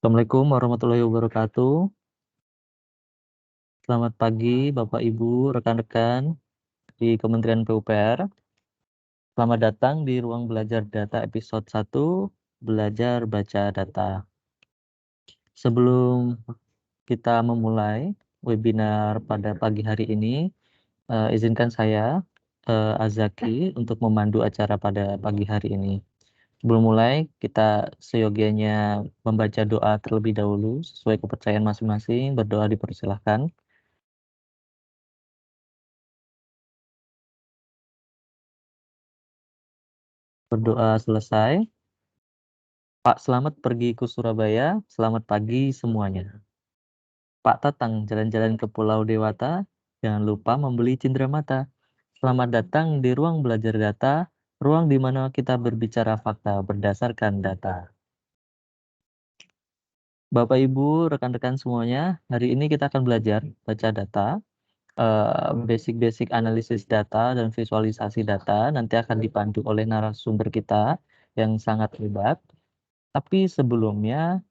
Assalamualaikum warahmatullahi wabarakatuh. Selamat pagi, Bapak, Ibu, rekan-rekan di Kementerian PUPR. Selamat datang di Ruang Belajar Data episode 1, Belajar Baca Data. Sebelum kita memulai webinar pada pagi hari ini, izinkan saya, Azaki, untuk memandu acara pada pagi hari ini. Sebelum mulai, kita seyogianya membaca doa terlebih dahulu sesuai kepercayaan masing-masing. Berdoa dipersilahkan. Berdoa selesai. Pak Selamat pergi ke Surabaya. Selamat pagi semuanya. Pak Tatang jalan-jalan ke Pulau Dewata. Jangan lupa membeli cindramata. Selamat datang di ruang belajar data, ruang di mana kita berbicara fakta berdasarkan data. Bapak, Ibu, rekan-rekan semuanya, hari ini kita akan belajar baca data, basic-basic analisis data dan visualisasi data. Nanti akan dipandu oleh narasumber kita yang sangat hebat. Tapi sebelumnya,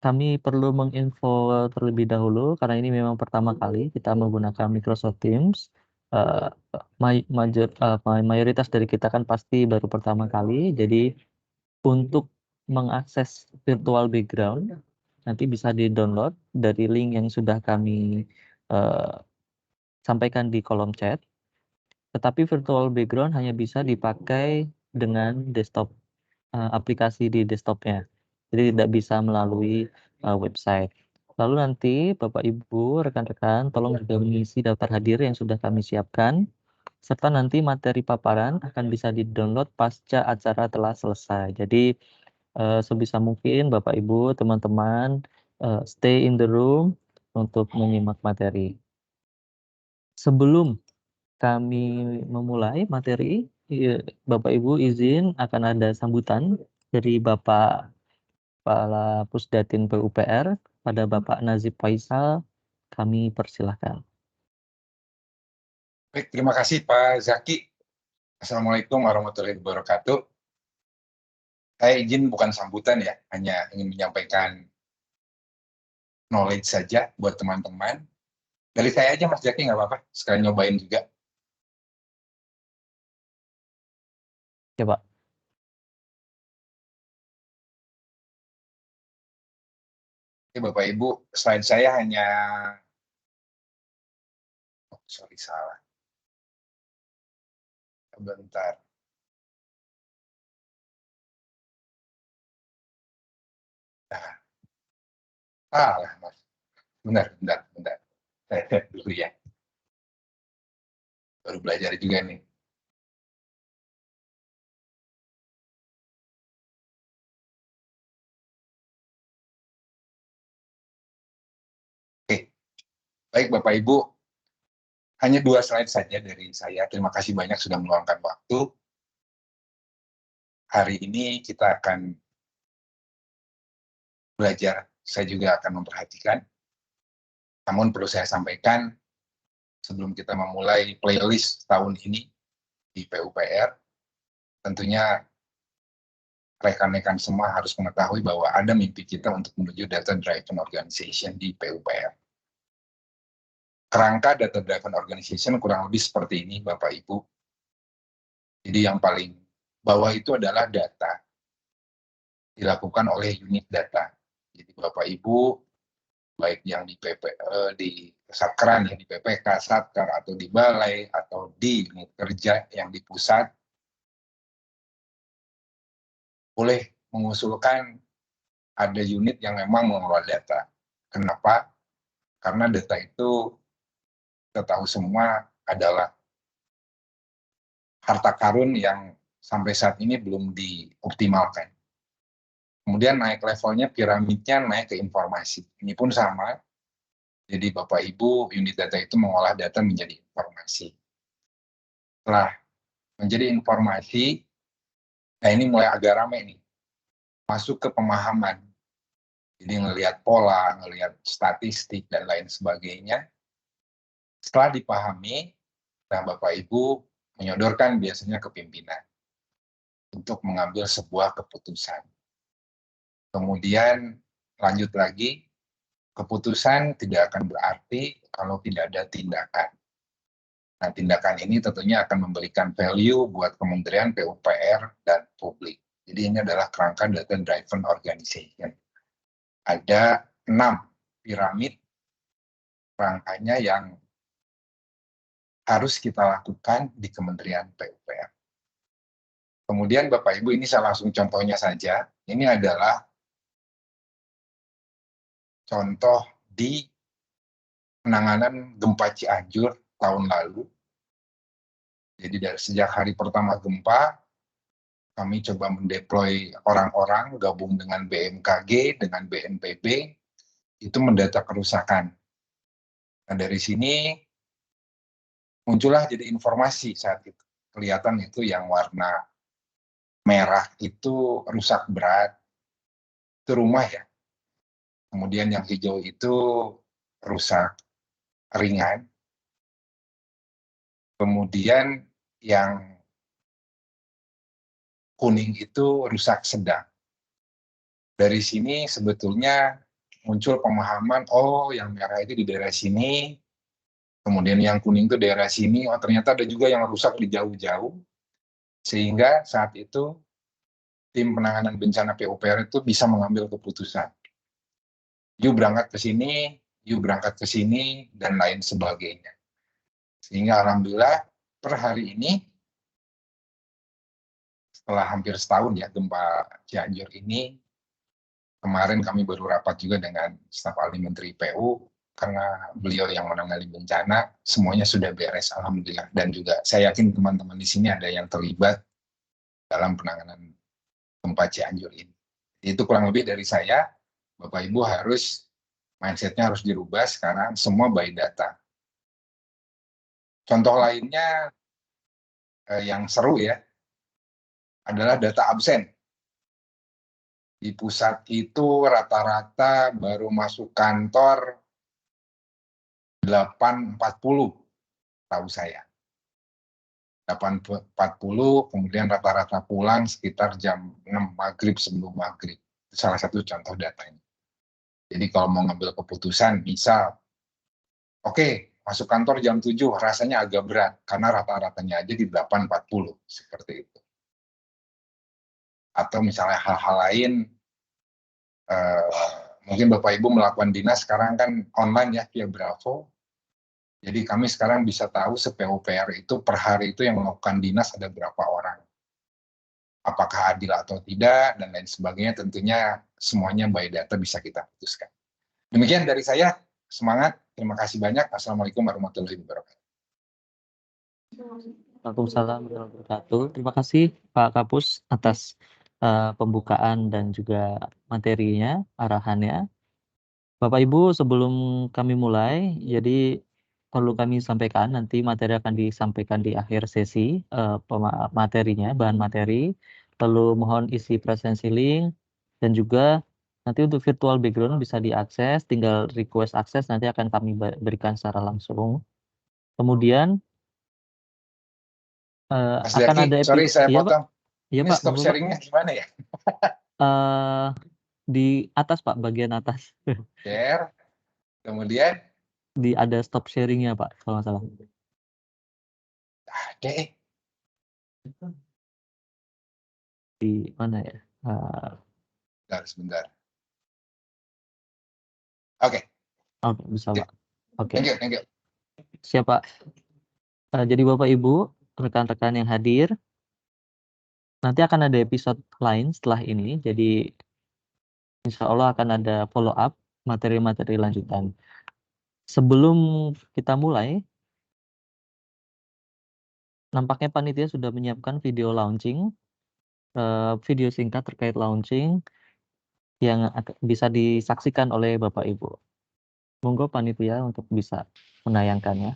kami perlu menginfo terlebih dahulu karena ini memang pertama kali kita menggunakan Microsoft Teams. Eh, mayoritas dari kita kan pasti baru pertama kali, jadi untuk mengakses virtual background nanti bisa di-download dari link yang sudah kami eh, sampaikan di kolom chat. Tetapi virtual background hanya bisa dipakai dengan desktop, aplikasi di desktopnya. Jadi tidak bisa melalui website. Lalu nanti Bapak Ibu, rekan-rekan, tolong juga mengisi daftar hadir yang sudah kami siapkan. Serta nanti materi paparan akan bisa di-download pasca acara telah selesai. Jadi sebisa mungkin Bapak Ibu, teman-teman, stay in the room untuk menyimak materi. Sebelum kami memulai materi, Bapak Ibu izin akan ada sambutan dari Bapak Kepala Pusdatin PUPR pada Bapak Nazib Faisal. Kami persilahkan. Baik, terima kasih Pak Zaki. Assalamualaikum warahmatullahi wabarakatuh. Saya izin bukan sambutan ya, hanya ingin menyampaikan knowledge saja buat teman-teman. Dari saya aja Mas Zaki, nggak apa-apa, sekalian nyobain juga. Ya Pak. Oke Bapak Ibu, slide saya hanya, sorry salah, bentar. Nah, salah Mas, bentar. Saya lihat dulu ya, baru belajar juga nih. Oke, baik Bapak Ibu, hanya 2 slide saja dari saya. Terima kasih banyak sudah meluangkan waktu. Hari ini kita akan belajar, saya juga akan memperhatikan. Namun perlu saya sampaikan, sebelum kita memulai playlist tahun ini di PUPR, tentunya rekan-rekan semua harus mengetahui bahwa ada mimpi kita untuk menuju Data Driven Organization di PUPR. Kerangka Data Driven Organization kurang lebih seperti ini, Bapak Ibu. Jadi yang paling bawah itu adalah data dilakukan oleh unit data. Jadi Bapak Ibu, baik yang di Sakran, yang di PPK, Satkar, atau di Balai, atau di unit kerja yang di pusat, boleh mengusulkan ada unit yang memang mengelola data. Kenapa? Karena data itu kita tahu semua adalah harta karun yang sampai saat ini belum dioptimalkan. Kemudian naik levelnya, piramidnya naik ke informasi. Ini pun sama. Jadi Bapak Ibu, unit data itu mengolah data menjadi informasi. Setelah menjadi informasi, nah ini mulai agak ramai nih. Masuk ke pemahaman. Jadi ngelihat pola, ngelihat statistik, dan lain sebagainya. Setelah dipahami, nah Bapak Ibu menyodorkan biasanya ke pimpinan untuk mengambil sebuah keputusan. Kemudian lanjut lagi, keputusan tidak akan berarti kalau tidak ada tindakan. Nah, tindakan ini tentunya akan memberikan value buat Kementerian PUPR dan publik. Jadi ini adalah kerangka data driven organization. Ada 6 piramid rangkanya yang harus kita lakukan di Kementerian PUPR. Kemudian Bapak Ibu, ini saya langsung contohnya saja. Ini adalah contoh di penanganan gempa Cianjur tahun lalu. Jadi dari sejak hari pertama gempa, kami coba mendeploy orang-orang gabung dengan BMKG, dengan BNPB, itu mendata kerusakan. Nah dari sini muncullah jadi informasi saat itu. Kelihatan itu yang warna merah itu rusak berat, itu rumah ya. Kemudian yang hijau itu rusak ringan. Kemudian yang kuning itu rusak sedang. Dari sini sebetulnya muncul pemahaman, oh yang merah itu di daerah sini, kemudian yang kuning itu daerah sini, oh ternyata ada juga yang rusak di jauh-jauh, sehingga saat itu tim penanganan bencana PUPR itu bisa mengambil keputusan. You berangkat ke sini, you berangkat ke sini, dan lain sebagainya. Sehingga alhamdulillah per hari ini, setelah hampir setahun ya gempa Cianjur ini, kemarin kami baru rapat juga dengan staf ahli Menteri PU, karena beliau yang menangani bencana, semuanya sudah beres alhamdulillah. Dan juga saya yakin teman-teman di sini ada yang terlibat dalam penanganan gempa Cianjur ini. Itu kurang lebih dari saya. Bapak Ibu harus mindset-nya harus dirubah sekarang, semua by data. Contoh lainnya yang seru ya, adalah data absen. Di pusat itu rata-rata baru masuk kantor 8.40, tahu saya. 8.40, kemudian rata-rata pulang sekitar jam 6 maghrib sebelum maghrib. Itu salah satu contoh datanya. Jadi kalau mau ngambil keputusan, misal, oke, masuk kantor jam 7, rasanya agak berat, karena rata-ratanya aja di 8.40, seperti itu. Atau misalnya hal-hal lain, mungkin Bapak Ibu melakukan dinas sekarang kan online ya, via Bravo. Jadi kami sekarang bisa tahu se-PUPR itu per hari itu yang melakukan dinas ada berapa orang. Apakah adil atau tidak, dan lain sebagainya, tentunya semuanya by data bisa kita putuskan. Demikian dari saya, semangat, terima kasih banyak. Assalamualaikum warahmatullahi wabarakatuh. Waalaikumsalam warahmatullahi wabarakatuh. Terima kasih Pak Kapus atas pembukaan dan juga materinya, arahannya. Bapak Ibu, sebelum kami mulai, jadi perlu kami sampaikan, nanti materi akan disampaikan di akhir sesi materinya, bahan materi. Lalu mohon isi presensi link, dan juga nanti untuk virtual background bisa diakses, tinggal request akses, nanti akan kami berikan secara langsung. Kemudian Mas akan Zaki, ada sorry saya iya, potong. Iya Ini Pak, stop monggo Pak. sharingnya gimana ya? Di atas Pak, bagian atas. Share, kemudian Ada stop sharingnya Pak, kalau nggak salah. ada Di mana ya? sebentar. Oke. Oke, bisa Pak. Oke, Thank you. siap Pak. Jadi Bapak Ibu, rekan-rekan yang hadir, nanti akan ada episode lain setelah ini. Jadi insya Allah akan ada follow up materi-materi lanjutan. Sebelum kita mulai, nampaknya panitia sudah menyiapkan video launching, video singkat terkait launching yang bisa disaksikan oleh Bapak Ibu. Monggo panitia untuk bisa menayangkannya.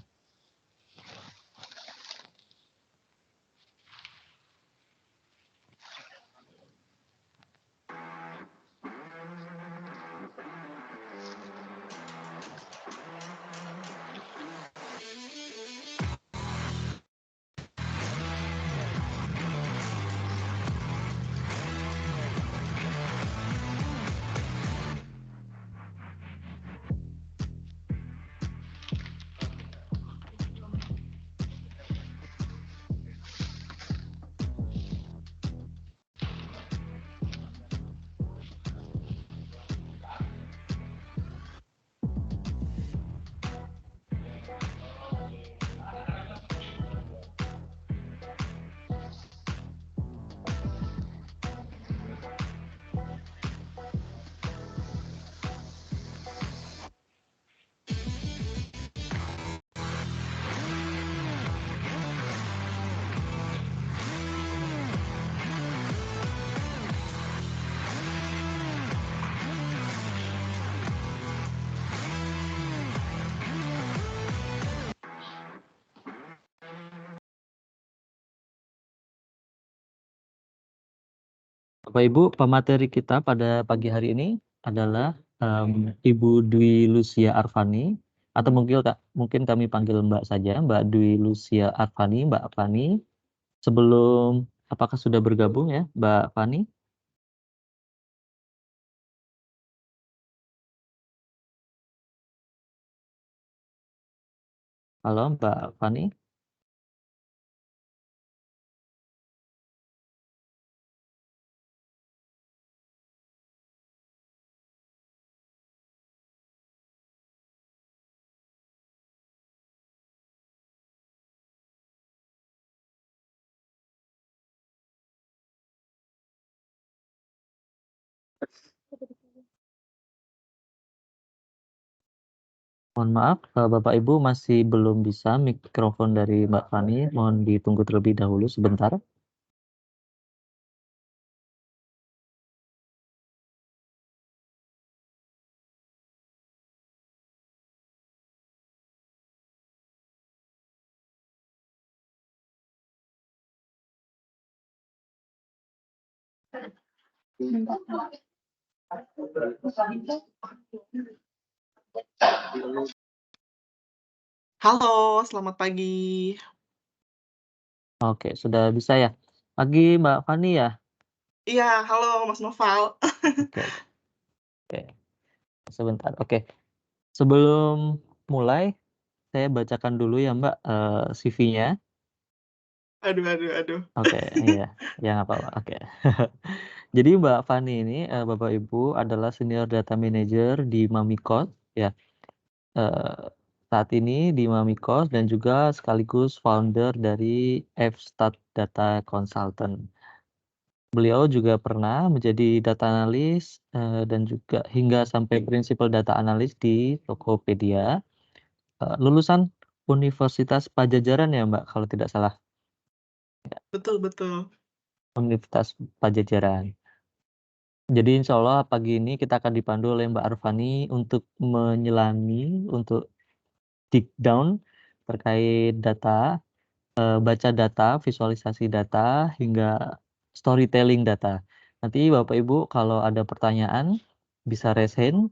Bapak Ibu, pemateri kita pada pagi hari ini adalah Ibu Dwi Lucia Arfani, atau mungkin kami panggil Mbak saja, Mbak Dwi Lucia Arfani, Mbak Fani. Sebelum, apakah sudah bergabung ya, Mbak Fani? Halo, Mbak Fani. Mohon maaf, Bapak Ibu masih belum bisa mikrofon dari Mbak Fani. Mohon ditunggu terlebih dahulu sebentar. Halo, selamat pagi. Oke, sudah bisa ya. Pagi Mbak Fani ya? Iya, halo Mas Noval. Oke, oke. Sebentar. Oke. Sebelum mulai, saya bacakan dulu ya Mbak CV-nya. Aduh. Oke, iya. Ya nggak apa-apa. Oke. Jadi Mbak Fani ini, Bapak Ibu adalah Senior Data Manager di Mamikos ya. Eh, saat ini di Mamikos dan juga sekaligus founder dari Fstat Data Consultant. Beliau juga pernah menjadi data analis dan juga hingga sampai principal data analis di Tokopedia. Lulusan Universitas Pajajaran ya Mbak, kalau tidak salah. Betul. Universitas Pajajaran. Jadi insya Allah pagi ini kita akan dipandu oleh Mbak Arfani untuk menyelami, untuk dig down terkait data, baca data, visualisasi data, hingga storytelling data. Nanti Bapak Ibu kalau ada pertanyaan bisa raise hand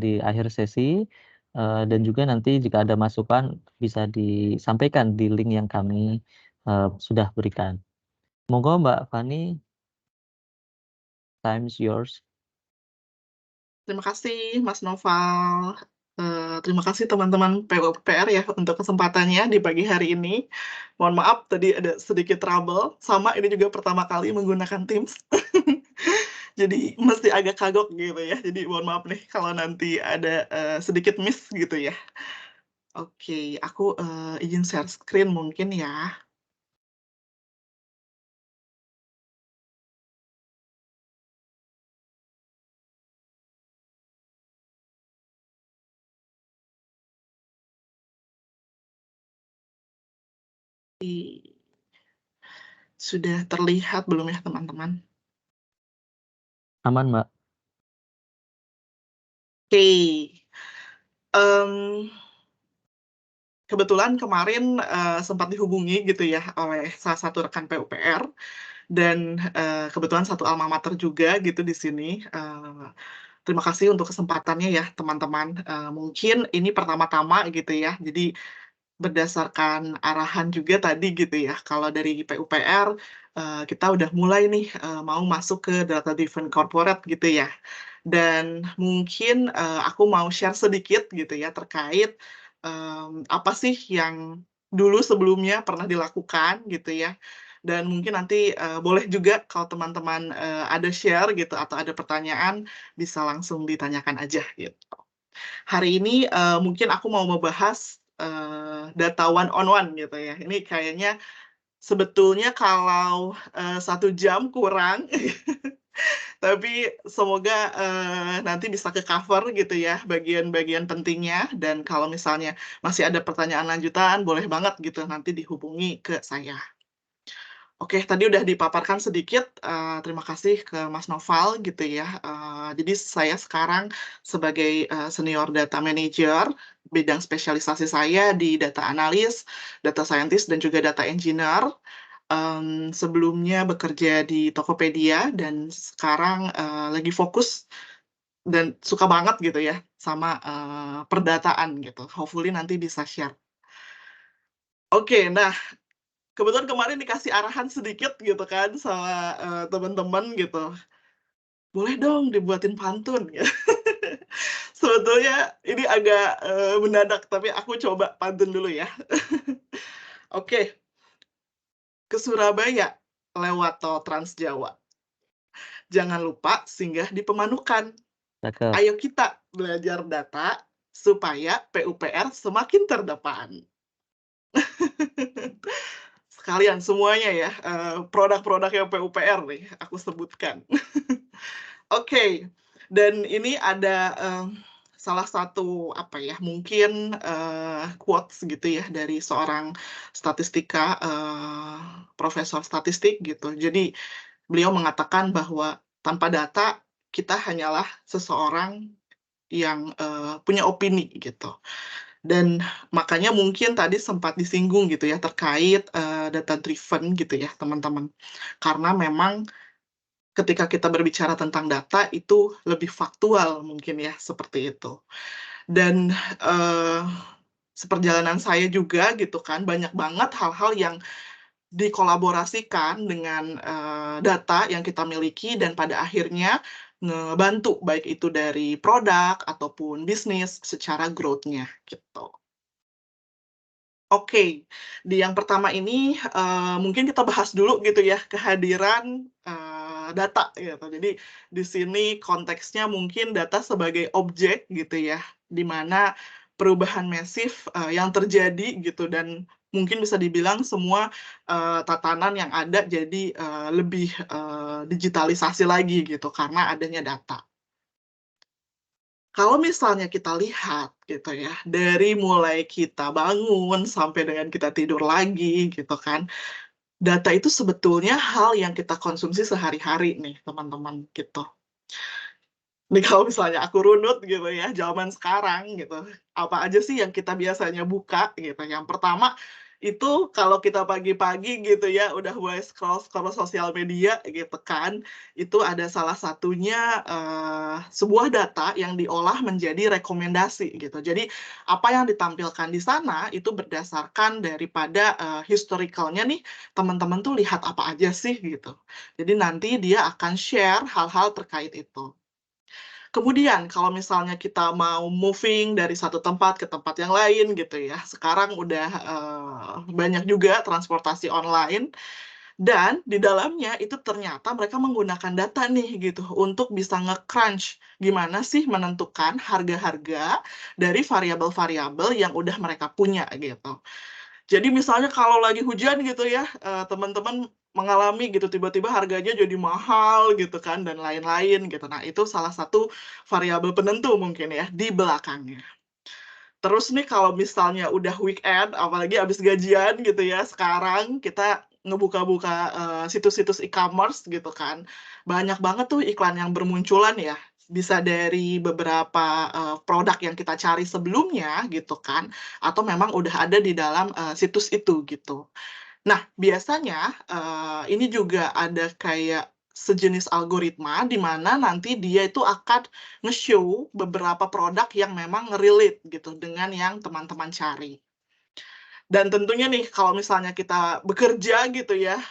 di akhir sesi, dan juga nanti jika ada masukan bisa disampaikan di link yang kami sudah berikan. Monggo Mbak Fani, time's yours. Terima kasih Mas Noval. Terima kasih teman-teman PUPR ya untuk kesempatannya di pagi hari ini. Mohon maaf tadi ada sedikit trouble. Sama ini juga pertama kali menggunakan Teams. Jadi mesti agak kagok gitu ya. Jadi mohon maaf nih kalau nanti ada sedikit miss gitu ya. Oke, aku izin share screen mungkin ya. Sudah terlihat belum ya teman-teman? Aman Mbak. Oke. Kebetulan kemarin sempat dihubungi gitu ya oleh salah satu rekan PUPR dan kebetulan satu alma mater juga gitu di sini. Terima kasih untuk kesempatannya ya teman-teman. Mungkin ini pertama-tama gitu ya. Jadi berdasarkan arahan juga tadi gitu ya, kalau dari PUPR kita udah mulai nih mau masuk ke data driven corporate gitu ya. Dan mungkin aku mau share sedikit gitu ya terkait apa sih yang dulu sebelumnya pernah dilakukan gitu ya. Dan mungkin nanti boleh juga kalau teman-teman ada share gitu atau ada pertanyaan bisa langsung ditanyakan aja gitu. Hari ini mungkin aku mau membahas data one on one gitu ya. Ini kayaknya sebetulnya kalau 1 jam kurang, tapi semoga nanti bisa ke-cover gitu ya bagian-bagian pentingnya. Dan kalau misalnya masih ada pertanyaan lanjutan, boleh banget gitu nanti dihubungi ke saya. Oke, tadi udah dipaparkan sedikit, terima kasih ke Mas Noval gitu ya. Jadi saya sekarang sebagai senior data manager, bidang spesialisasi saya di data analis, data scientist, dan juga data engineer. sebelumnya bekerja di Tokopedia dan sekarang, lagi fokus dan suka banget gitu ya sama, perdataan gitu. Hopefully nanti bisa share. Oke, nah kebetulan kemarin dikasih arahan sedikit gitu kan sama, teman-teman gitu, "Boleh dong dibuatin pantun," ya. Sebetulnya ini agak, mendadak, tapi aku coba pantun dulu ya. Oke, ke Surabaya lewat tol Trans Jawa. Jangan lupa singgah di Pemanukan. Cakep. Ayo kita belajar data supaya PUPR semakin terdepan. Sekalian semuanya ya, produk-produknya PUPR nih aku sebutkan. Oke, dan ini ada, salah satu apa ya, mungkin, quotes gitu ya dari seorang statistika, profesor statistik gitu. Jadi beliau mengatakan bahwa tanpa data kita hanyalah seseorang yang, punya opini gitu. Dan makanya mungkin tadi sempat disinggung gitu ya terkait, data driven gitu ya teman-teman. Karena memang ketika kita berbicara tentang data itu lebih faktual mungkin ya, seperti itu. Dan, seperjalanan saya juga gitu kan, banyak banget hal-hal yang dikolaborasikan dengan, data yang kita miliki dan pada akhirnya ngebantu, baik itu dari produk ataupun bisnis secara growth-nya, gitu. Oke, di yang pertama ini, mungkin kita bahas dulu gitu ya, kehadiran, data gitu. Jadi di sini konteksnya mungkin data sebagai objek gitu ya, di mana perubahan masif, yang terjadi gitu dan mungkin bisa dibilang semua, tatanan yang ada jadi, lebih, digitalisasi lagi gitu karena adanya data. Kalau misalnya kita lihat gitu ya, dari mulai kita bangun sampai dengan kita tidur lagi gitu kan, data itu sebetulnya hal yang kita konsumsi sehari-hari nih teman-teman gitu. Nih kalau misalnya aku runut gitu ya, zaman sekarang gitu, apa aja sih yang kita biasanya buka gitu. Yang pertama, itu kalau kita pagi-pagi gitu ya, udah mulai scroll-scroll sosial media gitu kan, itu ada salah satunya, sebuah data yang diolah menjadi rekomendasi gitu. Jadi, apa yang ditampilkan di sana itu berdasarkan daripada, historical-nya nih, teman-teman tuh lihat apa aja sih gitu. Jadi nanti dia akan share hal-hal terkait itu. Kemudian kalau misalnya kita mau moving dari satu tempat ke tempat yang lain gitu ya, sekarang udah, banyak juga transportasi online dan di dalamnya itu ternyata mereka menggunakan data nih gitu untuk bisa nge-crunch gimana sih menentukan harga-harga dari variabel-variabel yang udah mereka punya gitu. Jadi misalnya kalau lagi hujan gitu ya, teman-teman mengalami gitu tiba-tiba harganya jadi mahal gitu kan dan lain-lain gitu. Nah itu salah satu variabel penentu mungkin ya di belakangnya. Terus nih kalau misalnya udah weekend, apalagi habis gajian gitu ya, sekarang kita ngebuka-buka, situs-situs e-commerce gitu kan, banyak banget tuh iklan yang bermunculan ya. Bisa dari beberapa, produk yang kita cari sebelumnya gitu kan, atau memang udah ada di dalam, situs itu gitu. Nah, biasanya, ini juga ada kayak sejenis algoritma di mana nanti dia itu akan nge-show beberapa produk yang memang relate gitu dengan yang teman-teman cari. Dan tentunya nih kalau misalnya kita bekerja gitu ya,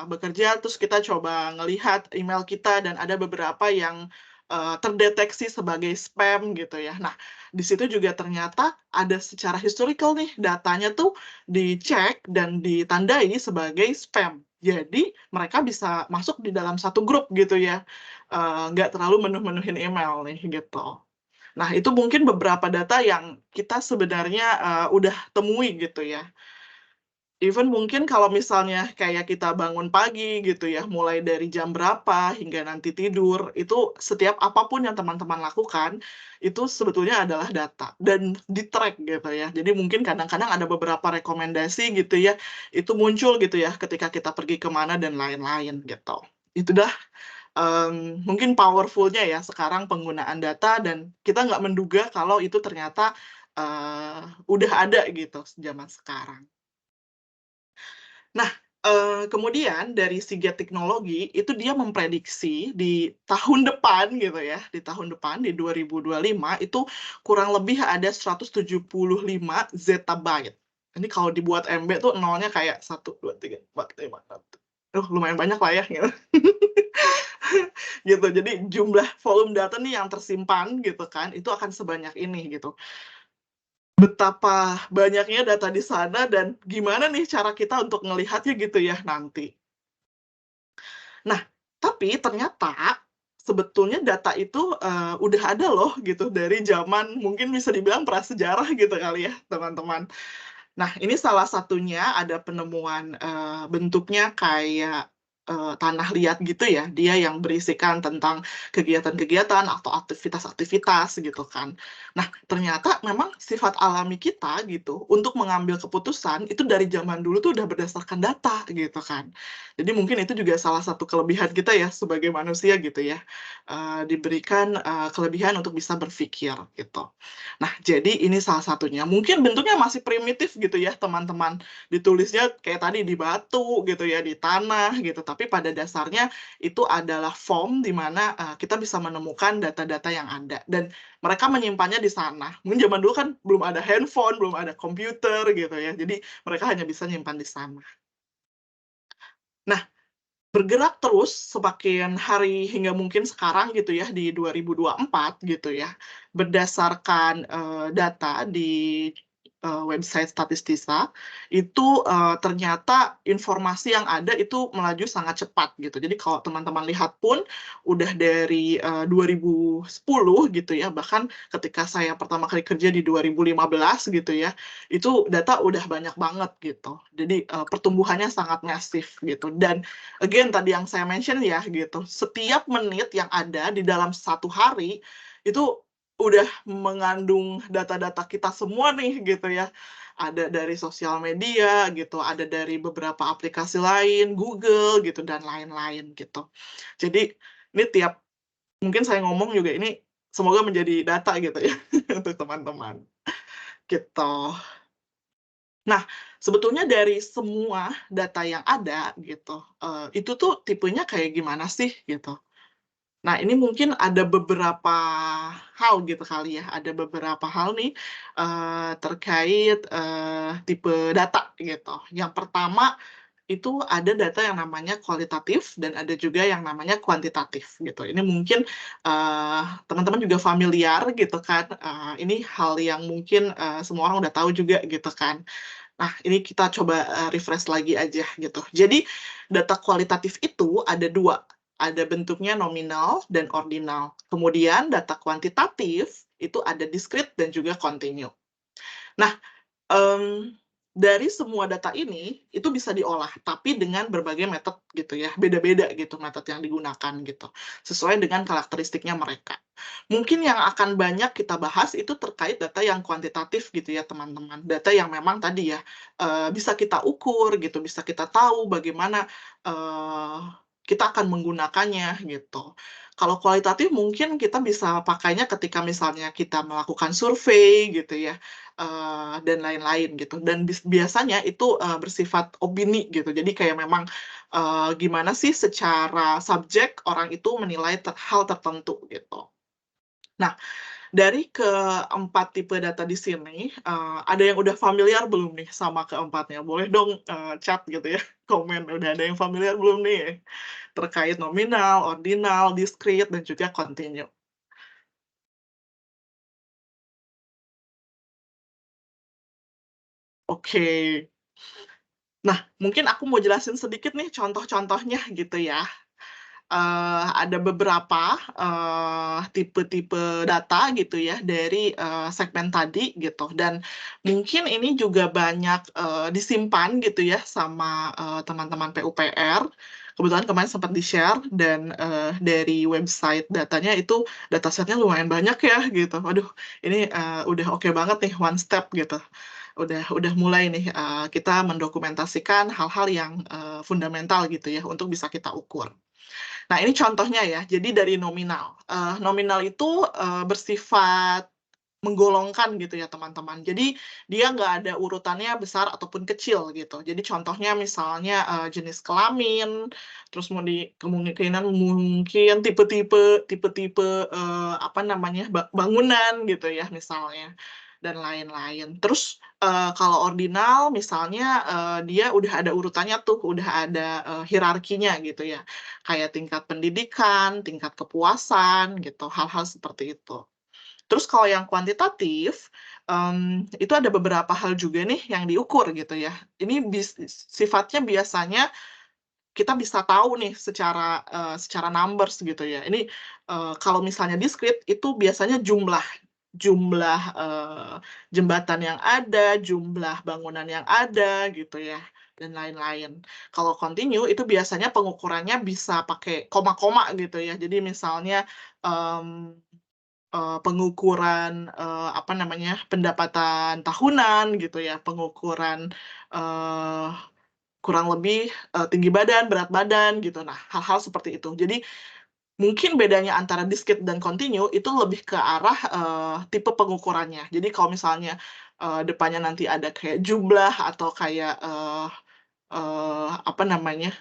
bekerja terus kita coba ngelihat email kita dan ada beberapa yang, terdeteksi sebagai spam gitu ya. Nah, di situ juga ternyata ada secara historical nih, datanya tuh dicek dan ditandai sebagai spam. Jadi mereka bisa masuk di dalam satu grup gitu ya, nggak terlalu menuh-menuhin email nih gitu. Nah, itu mungkin beberapa data yang kita sebenarnya, udah temui gitu ya. Even mungkin kalau misalnya kayak kita bangun pagi gitu ya, mulai dari jam berapa hingga nanti tidur, itu setiap apapun yang teman-teman lakukan, itu sebetulnya adalah data dan di-track gitu ya. Jadi mungkin kadang-kadang ada beberapa rekomendasi gitu ya, itu muncul gitu ya ketika kita pergi ke mana dan lain-lain gitu. Itu dah, mungkin powerful-nya ya sekarang penggunaan data dan kita nggak menduga kalau itu ternyata, udah ada gitu zaman sekarang. Nah, Kemudian dari Seagate Teknologi, itu dia memprediksi di tahun depan gitu ya, di tahun depan, di 2025, itu kurang lebih ada 175 zettabyte. Ini kalau dibuat MB tuh nolnya kayak 1, 2, 3, 4, 5, 6. Lumayan banyak lah ya, gitu. Gitu, jadi jumlah volume data nih yang tersimpan gitu kan, itu akan sebanyak ini gitu. Betapa banyaknya data di sana dan gimana nih cara kita untuk ngelihatnya gitu ya nanti. Nah, tapi ternyata sebetulnya data itu, udah ada loh gitu dari zaman mungkin bisa dibilang prasejarah gitu kali ya, teman-teman. Nah, ini salah satunya ada penemuan, bentuknya kayak, tanah liat gitu ya, dia yang berisikan tentang kegiatan-kegiatan atau aktivitas-aktivitas gitu kan. Nah, ternyata memang sifat alami kita gitu, untuk mengambil keputusan itu dari zaman dulu tuh udah berdasarkan data gitu kan. Jadi mungkin itu juga salah satu kelebihan kita ya sebagai manusia gitu ya, diberikan, kelebihan untuk bisa berpikir gitu. Nah, jadi ini salah satunya. Mungkin bentuknya masih primitif gitu ya, teman-teman. Ditulisnya kayak tadi di batu gitu ya, di tanah gitu, tapi pada dasarnya itu adalah form di mana, kita bisa menemukan data-data yang ada dan mereka menyimpannya di sana. Mungkin zaman dulu kan belum ada handphone, belum ada komputer gitu ya, jadi mereka hanya bisa nyimpan di sana. Nah, bergerak terus semakin hari hingga mungkin sekarang gitu ya, di 2024 gitu ya, berdasarkan, data di, website Statistisa, itu, ternyata informasi yang ada itu melaju sangat cepat gitu. Jadi kalau teman-teman lihat pun udah dari, 2010 gitu ya, bahkan ketika saya pertama kali kerja di 2015 gitu ya, itu data udah banyak banget gitu. Jadi, pertumbuhannya sangat masif gitu dan again tadi yang saya mention ya gitu, setiap menit yang ada di dalam 1 hari, itu udah mengandung data-data kita semua nih gitu ya. Ada dari sosial media gitu, ada dari beberapa aplikasi lain, Google gitu, dan lain-lain gitu. Jadi ini tiap mungkin saya ngomong juga ini semoga menjadi data gitu ya untuk teman-teman, gitu. Nah, sebetulnya dari semua data yang ada gitu, itu tuh tipenya kayak gimana sih gitu. Nah, ini mungkin ada beberapa hal gitu kali ya, ada beberapa hal nih, terkait, tipe data gitu. Yang pertama, itu ada data yang namanya kualitatif dan ada juga yang namanya kuantitatif gitu. Ini mungkin, teman-teman juga familiar gitu kan, ini hal yang mungkin, semua orang udah tahu juga gitu kan. Nah, ini kita coba, refresh lagi aja gitu. Jadi, data kualitatif itu ada 2, ada bentuknya nominal dan ordinal. Kemudian data kuantitatif itu ada discrete dan juga continue. Nah, Mmm, dari semua data ini, itu bisa diolah, tapi dengan berbagai metode gitu ya, beda-beda gitu metode yang digunakan gitu, sesuai dengan karakteristiknya mereka. Mungkin yang akan banyak kita bahas itu terkait data yang kuantitatif gitu ya teman-teman, data yang memang tadi ya, bisa kita ukur gitu, bisa kita tahu bagaimana, eee, kita akan menggunakannya gitu. Kalau kualitatif mungkin kita bisa pakainya ketika misalnya kita melakukan survei gitu ya, dan lain-lain gitu. Dan biasanya itu, bersifat opini gitu. Jadi kayak memang, gimana sih secara subjek orang itu menilai hal tertentu gitu. Nah, dari keempat tipe data di sini, ada yang udah familiar belum nih sama keempatnya? Boleh dong, chat gitu ya, komen, udah ada yang familiar belum nih terkait nominal, ordinal, discrete, dan juga continue? Oke. Nah, mungkin aku mau jelasin sedikit nih contoh-contohnya gitu ya. Ada beberapa, tipe-tipe data gitu ya dari, segmen tadi gitu dan mungkin ini juga banyak, disimpan gitu ya sama, teman-teman PUPR. Kebetulan kemarin sempat di-share dan, dari website datanya itu dataset-nya lumayan banyak ya gitu. Waduh, ini, udah oke banget nih, one step gitu. Udah mulai nih, kita mendokumentasikan hal-hal yang, fundamental gitu ya untuk bisa kita ukur. Nah, ini contohnya ya, jadi dari nominal. Nominal itu, bersifat menggolongkan gitu ya teman-teman. Jadi dia nggak ada urutannya besar ataupun kecil gitu. Jadi contohnya misalnya jenis kelamin, terus kemungkinan mungkin tipe-tipe apa namanya bangunan gitu ya misalnya dan lain-lain. Terus kalau ordinal misalnya dia udah ada urutannya tuh, udah ada hierarkinya gitu ya. Kayak tingkat pendidikan, tingkat kepuasan gitu, hal-hal seperti itu. Terus kalau yang kuantitatif, itu ada beberapa hal juga nih yang diukur gitu ya. Ini sifatnya biasanya kita bisa tahu nih secara numbers gitu ya. Ini kalau misalnya discrete itu biasanya jumlah jembatan yang ada, jumlah bangunan yang ada gitu ya, dan lain-lain. Kalau continue itu biasanya pengukurannya bisa pakai koma-koma gitu ya. Jadi misalnya pengukuran apa namanya pendapatan tahunan gitu ya, pengukuran kurang lebih tinggi badan, berat badan gitu. Nah, hal-hal seperti itu. Jadi mungkin bedanya antara discrete dan continue itu lebih ke arah tipe pengukurannya. Jadi kalau misalnya depannya nanti ada kayak jumlah atau kayak apa namanya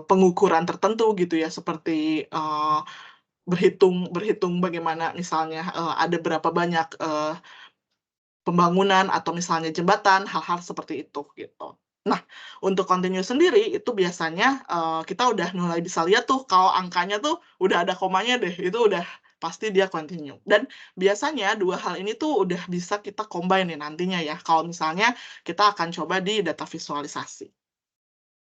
pengukuran tertentu gitu ya, seperti berhitung bagaimana misalnya ada berapa banyak pembangunan atau misalnya jembatan, hal-hal seperti itu gitu. Nah, untuk continue sendiri itu biasanya kita udah mulai bisa lihat tuh kalau angkanya tuh udah ada komanya deh, itu udah pasti dia continue. Dan biasanya dua hal ini tuh udah bisa kita combine nih nantinya ya, kalau misalnya kita akan coba di data visualisasi.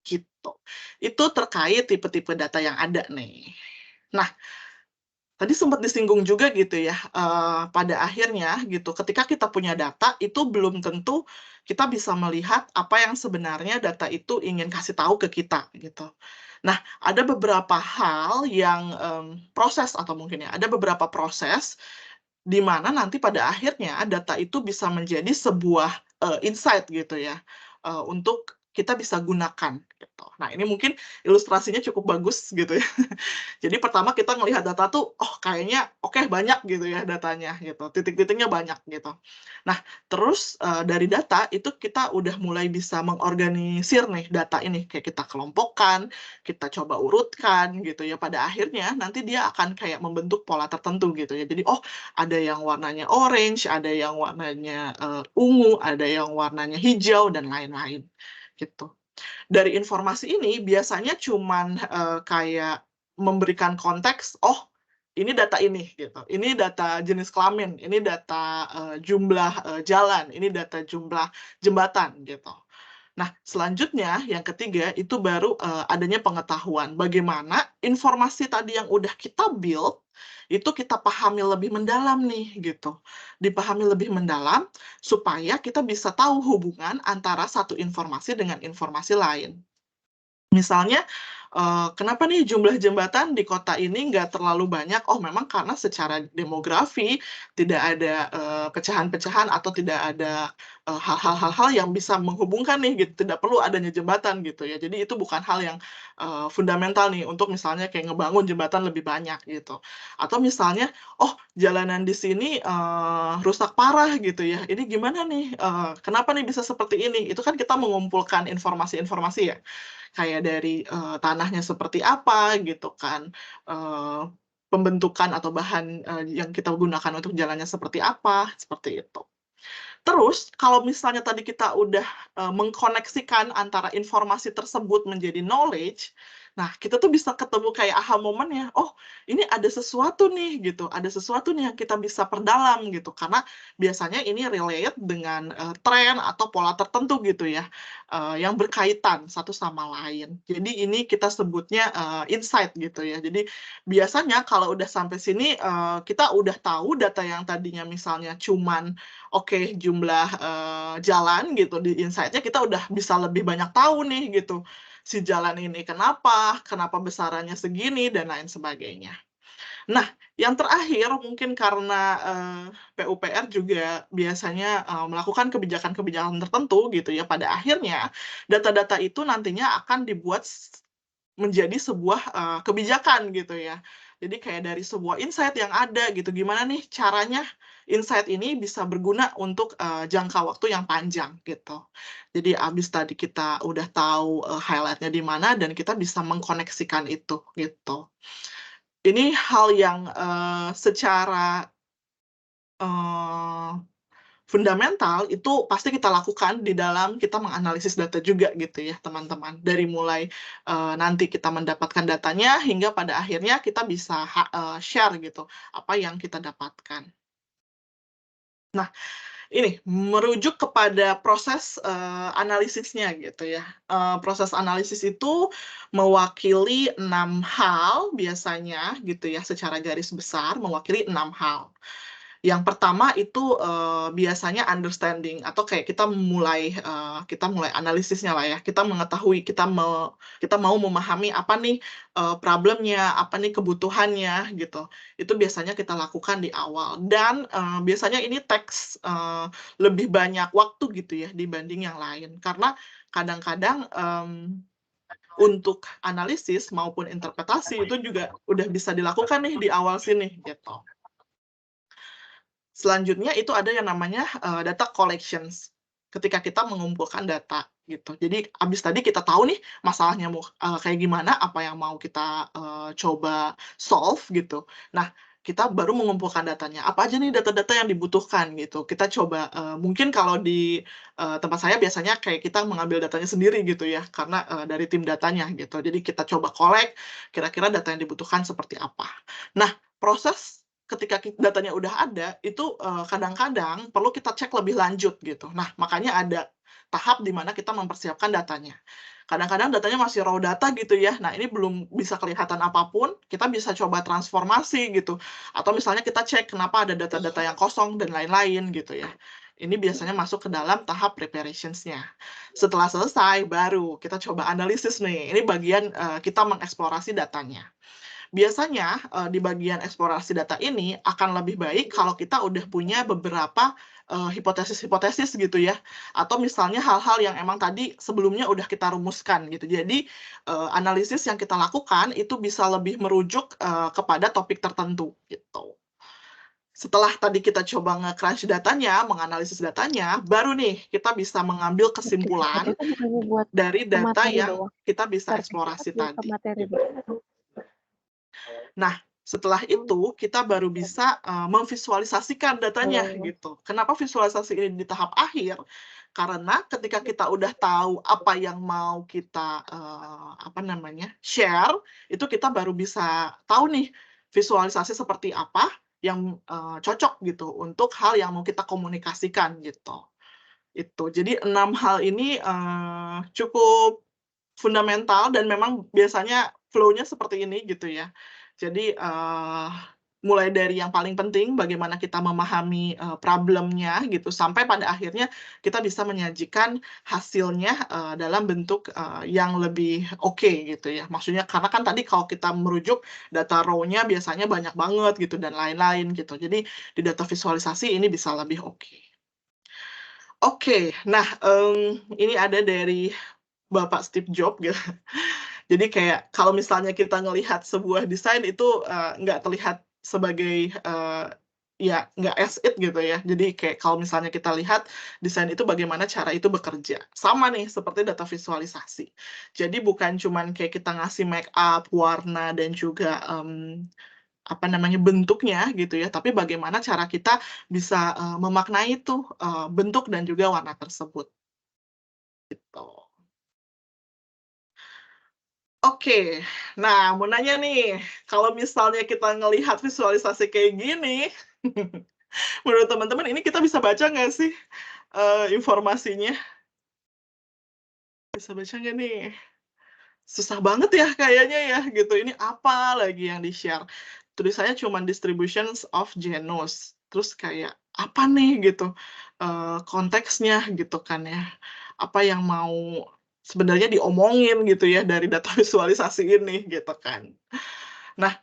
Gitu. Itu terkait tipe-tipe data yang ada nih. Nah, tadi sempat disinggung juga gitu ya, pada akhirnya gitu, ketika kita punya data, itu belum tentu kita bisa melihat apa yang sebenarnya data itu ingin kasih tahu ke kita, gitu. Nah, ada beberapa hal yang, proses atau mungkin ya, ada beberapa proses di mana nanti pada akhirnya data itu bisa menjadi sebuah, insight gitu ya, untuk kita bisa gunakan, gitu. Nah, ini mungkin ilustrasinya cukup bagus gitu ya. Jadi pertama kita ngelihat data tuh, oh kayaknya oke banyak gitu ya datanya gitu, titik-titiknya banyak gitu. Nah terus dari data itu kita udah mulai bisa mengorganisir nih data ini, kayak kita kelompokkan, kita coba urutkan gitu ya, pada akhirnya nanti dia akan kayak membentuk pola tertentu gitu ya. Jadi oh ada yang warnanya orange, ada yang warnanya ungu, ada yang warnanya hijau dan lain-lain gitu. Dari informasi ini biasanya cuman kayak memberikan konteks, oh ini data ini gitu, ini data jenis kelamin, ini data jumlah jalan, ini data jumlah jembatan gitu. Nah, selanjutnya yang ketiga itu baru adanya pengetahuan. Bagaimana informasi tadi yang udah kita build itu kita pahami lebih mendalam nih gitu. Dipahami lebih mendalam supaya kita bisa tahu hubungan antara satu informasi dengan informasi lain. Misalnya, kenapa nih jumlah jembatan di kota ini nggak terlalu banyak? Oh, memang karena secara demografi tidak ada pecahan-pecahan atau tidak ada hal-hal yang bisa menghubungkan nih gitu, tidak perlu adanya jembatan gitu ya. Jadi itu bukan hal yang fundamental nih untuk misalnya kayak ngebangun jembatan lebih banyak gitu. Atau misalnya, oh jalanan di sini rusak parah gitu ya, ini gimana nih, kenapa nih bisa seperti ini? Itu kan kita mengumpulkan informasi-informasi ya. Kayak dari tanahnya seperti apa gitu kan, pembentukan atau bahan yang kita gunakan untuk jalannya seperti apa, seperti itu. Terus kalau misalnya tadi kita udah mengkoneksikan antara informasi tersebut menjadi knowledge, nah kita tuh bisa ketemu kayak aha momennya, oh ini ada sesuatu nih gitu, ada sesuatu nih yang kita bisa perdalam gitu, karena biasanya ini relate dengan tren atau pola tertentu gitu ya, yang berkaitan satu sama lain. Jadi ini kita sebutnya insight gitu ya. Jadi biasanya kalau udah sampai sini kita udah tahu data yang tadinya misalnya cuman oke, jumlah jalan gitu di insight-nya kita udah bisa lebih banyak tahu nih gitu, si jalan ini kenapa besarannya segini, dan lain sebagainya. Nah, yang terakhir mungkin karena PUPR juga biasanya melakukan kebijakan-kebijakan tertentu gitu ya, pada akhirnya data-data itu nantinya akan dibuat menjadi sebuah kebijakan gitu ya. Jadi kayak dari sebuah insight yang ada gitu, gimana nih caranya insight ini bisa berguna untuk jangka waktu yang panjang gitu. Jadi abis tadi kita udah tahu highlight-nya di mana dan kita bisa mengkoneksikan itu gitu. Ini hal yang secara fundamental itu pasti kita lakukan di dalam kita menganalisis data juga gitu ya teman-teman. Dari mulai nanti kita mendapatkan datanya hingga pada akhirnya kita bisa share gitu apa yang kita dapatkan. Nah, ini merujuk kepada proses analisisnya gitu ya. Proses analisis itu mewakili 6 hal biasanya gitu ya, secara garis besar mewakili 6 hal. Yang pertama itu biasanya understanding atau kayak kita mulai analisisnya lah ya. Kita mengetahui, kita mau memahami apa nih problemnya, apa nih kebutuhannya gitu. Itu biasanya kita lakukan di awal. Dan biasanya ini teks lebih banyak waktu gitu ya dibanding yang lain. Karena kadang-kadang untuk analisis maupun interpretasi itu juga udah bisa dilakukan nih di awal sini gitu. Selanjutnya itu ada yang namanya data collections, ketika kita mengumpulkan data gitu. Jadi abis tadi kita tahu nih masalahnya mau kayak gimana, apa yang mau kita coba solve gitu. Nah, kita baru mengumpulkan datanya. Apa aja nih data-data yang dibutuhkan gitu. Kita coba mungkin kalau di tempat saya biasanya kayak kita mengambil datanya sendiri gitu ya, karena dari tim datanya gitu. Jadi kita coba collect kira-kira data yang dibutuhkan seperti apa. Nah, proses ketika datanya udah ada, itu kadang-kadang perlu kita cek lebih lanjut gitu. Nah, makanya ada tahap di mana kita mempersiapkan datanya. Kadang-kadang datanya masih raw data gitu ya. Nah, ini belum bisa kelihatan apapun, kita bisa coba transformasi gitu. Atau misalnya kita cek kenapa ada data-data yang kosong dan lain-lain gitu ya. Ini biasanya masuk ke dalam tahap preparations-nya. Setelah selesai, baru kita coba analisis nih. Ini bagian kita mengeksplorasi datanya. Biasanya di bagian eksplorasi data ini akan lebih baik kalau kita udah punya beberapa hipotesis-hipotesis gitu ya, atau misalnya hal-hal yang emang tadi sebelumnya udah kita rumuskan gitu. Jadi analisis yang kita lakukan itu bisa lebih merujuk kepada topik tertentu gitu. Setelah tadi kita coba nge-crunch datanya, menganalisis datanya, baru nih kita bisa mengambil kesimpulan dari data yang kita bisa eksplorasi tadi. Nah, setelah itu kita baru bisa memvisualisasikan datanya gitu. Kenapa visualisasi ini di tahap akhir? Karena ketika kita udah tahu apa yang mau kita share, itu kita baru bisa tahu nih visualisasi seperti apa yang cocok gitu untuk hal yang mau kita komunikasikan gitu. Itu. Jadi 6 hal ini cukup fundamental dan memang biasanya flow-nya seperti ini gitu ya. Jadi mulai dari yang paling penting bagaimana kita memahami problemnya gitu sampai pada akhirnya kita bisa menyajikan hasilnya dalam bentuk yang lebih oke gitu ya. Maksudnya karena kan tadi kalau kita merujuk data raw-nya biasanya banyak banget gitu dan lain-lain gitu. Jadi di data visualisasi ini bisa lebih oke. Oke, nah ini ada dari Bapak Steve Jobs gitu. Jadi kayak kalau misalnya kita ngelihat sebuah desain itu nggak terlihat sebagai ya nggak as it gitu ya. Jadi kayak kalau misalnya kita lihat desain itu bagaimana cara itu bekerja. Sama nih seperti data visualisasi. Jadi bukan cuman kayak kita ngasih make up, warna dan juga bentuknya gitu ya, tapi bagaimana cara kita bisa memaknai tuh bentuk dan juga warna tersebut. Gitu. Oke, nah mau nanya nih, kalau misalnya kita ngelihat visualisasi kayak gini, menurut teman-teman ini kita bisa baca nggak sih informasinya? Bisa baca nggak nih? Susah banget ya kayaknya ya gitu, ini apa lagi yang di-share? Tulisannya cuma distributions of genus, terus kayak apa nih gitu konteksnya gitu kan ya, apa yang mau sebenarnya diomongin gitu ya dari data visualisasi ini gitu kan. Nah,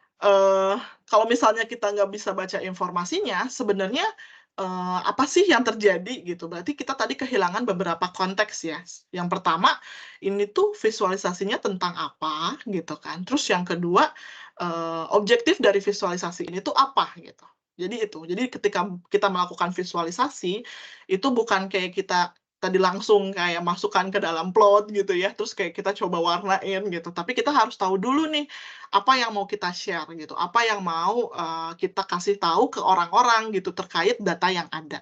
kalau misalnya kita nggak bisa baca informasinya, sebenarnya apa sih yang terjadi gitu? Berarti kita tadi kehilangan beberapa konteks ya. Yang pertama, ini tuh visualisasinya tentang apa gitu kan. Terus yang kedua, objektif dari visualisasi ini tuh apa gitu. Jadi ketika kita melakukan visualisasi, itu bukan kayak kita tadi langsung kayak masukkan ke dalam plot gitu ya, terus kayak kita coba warnain gitu, tapi kita harus tahu dulu nih, apa yang mau kita share gitu, apa yang mau, kita kasih tahu ke orang-orang gitu terkait data yang ada.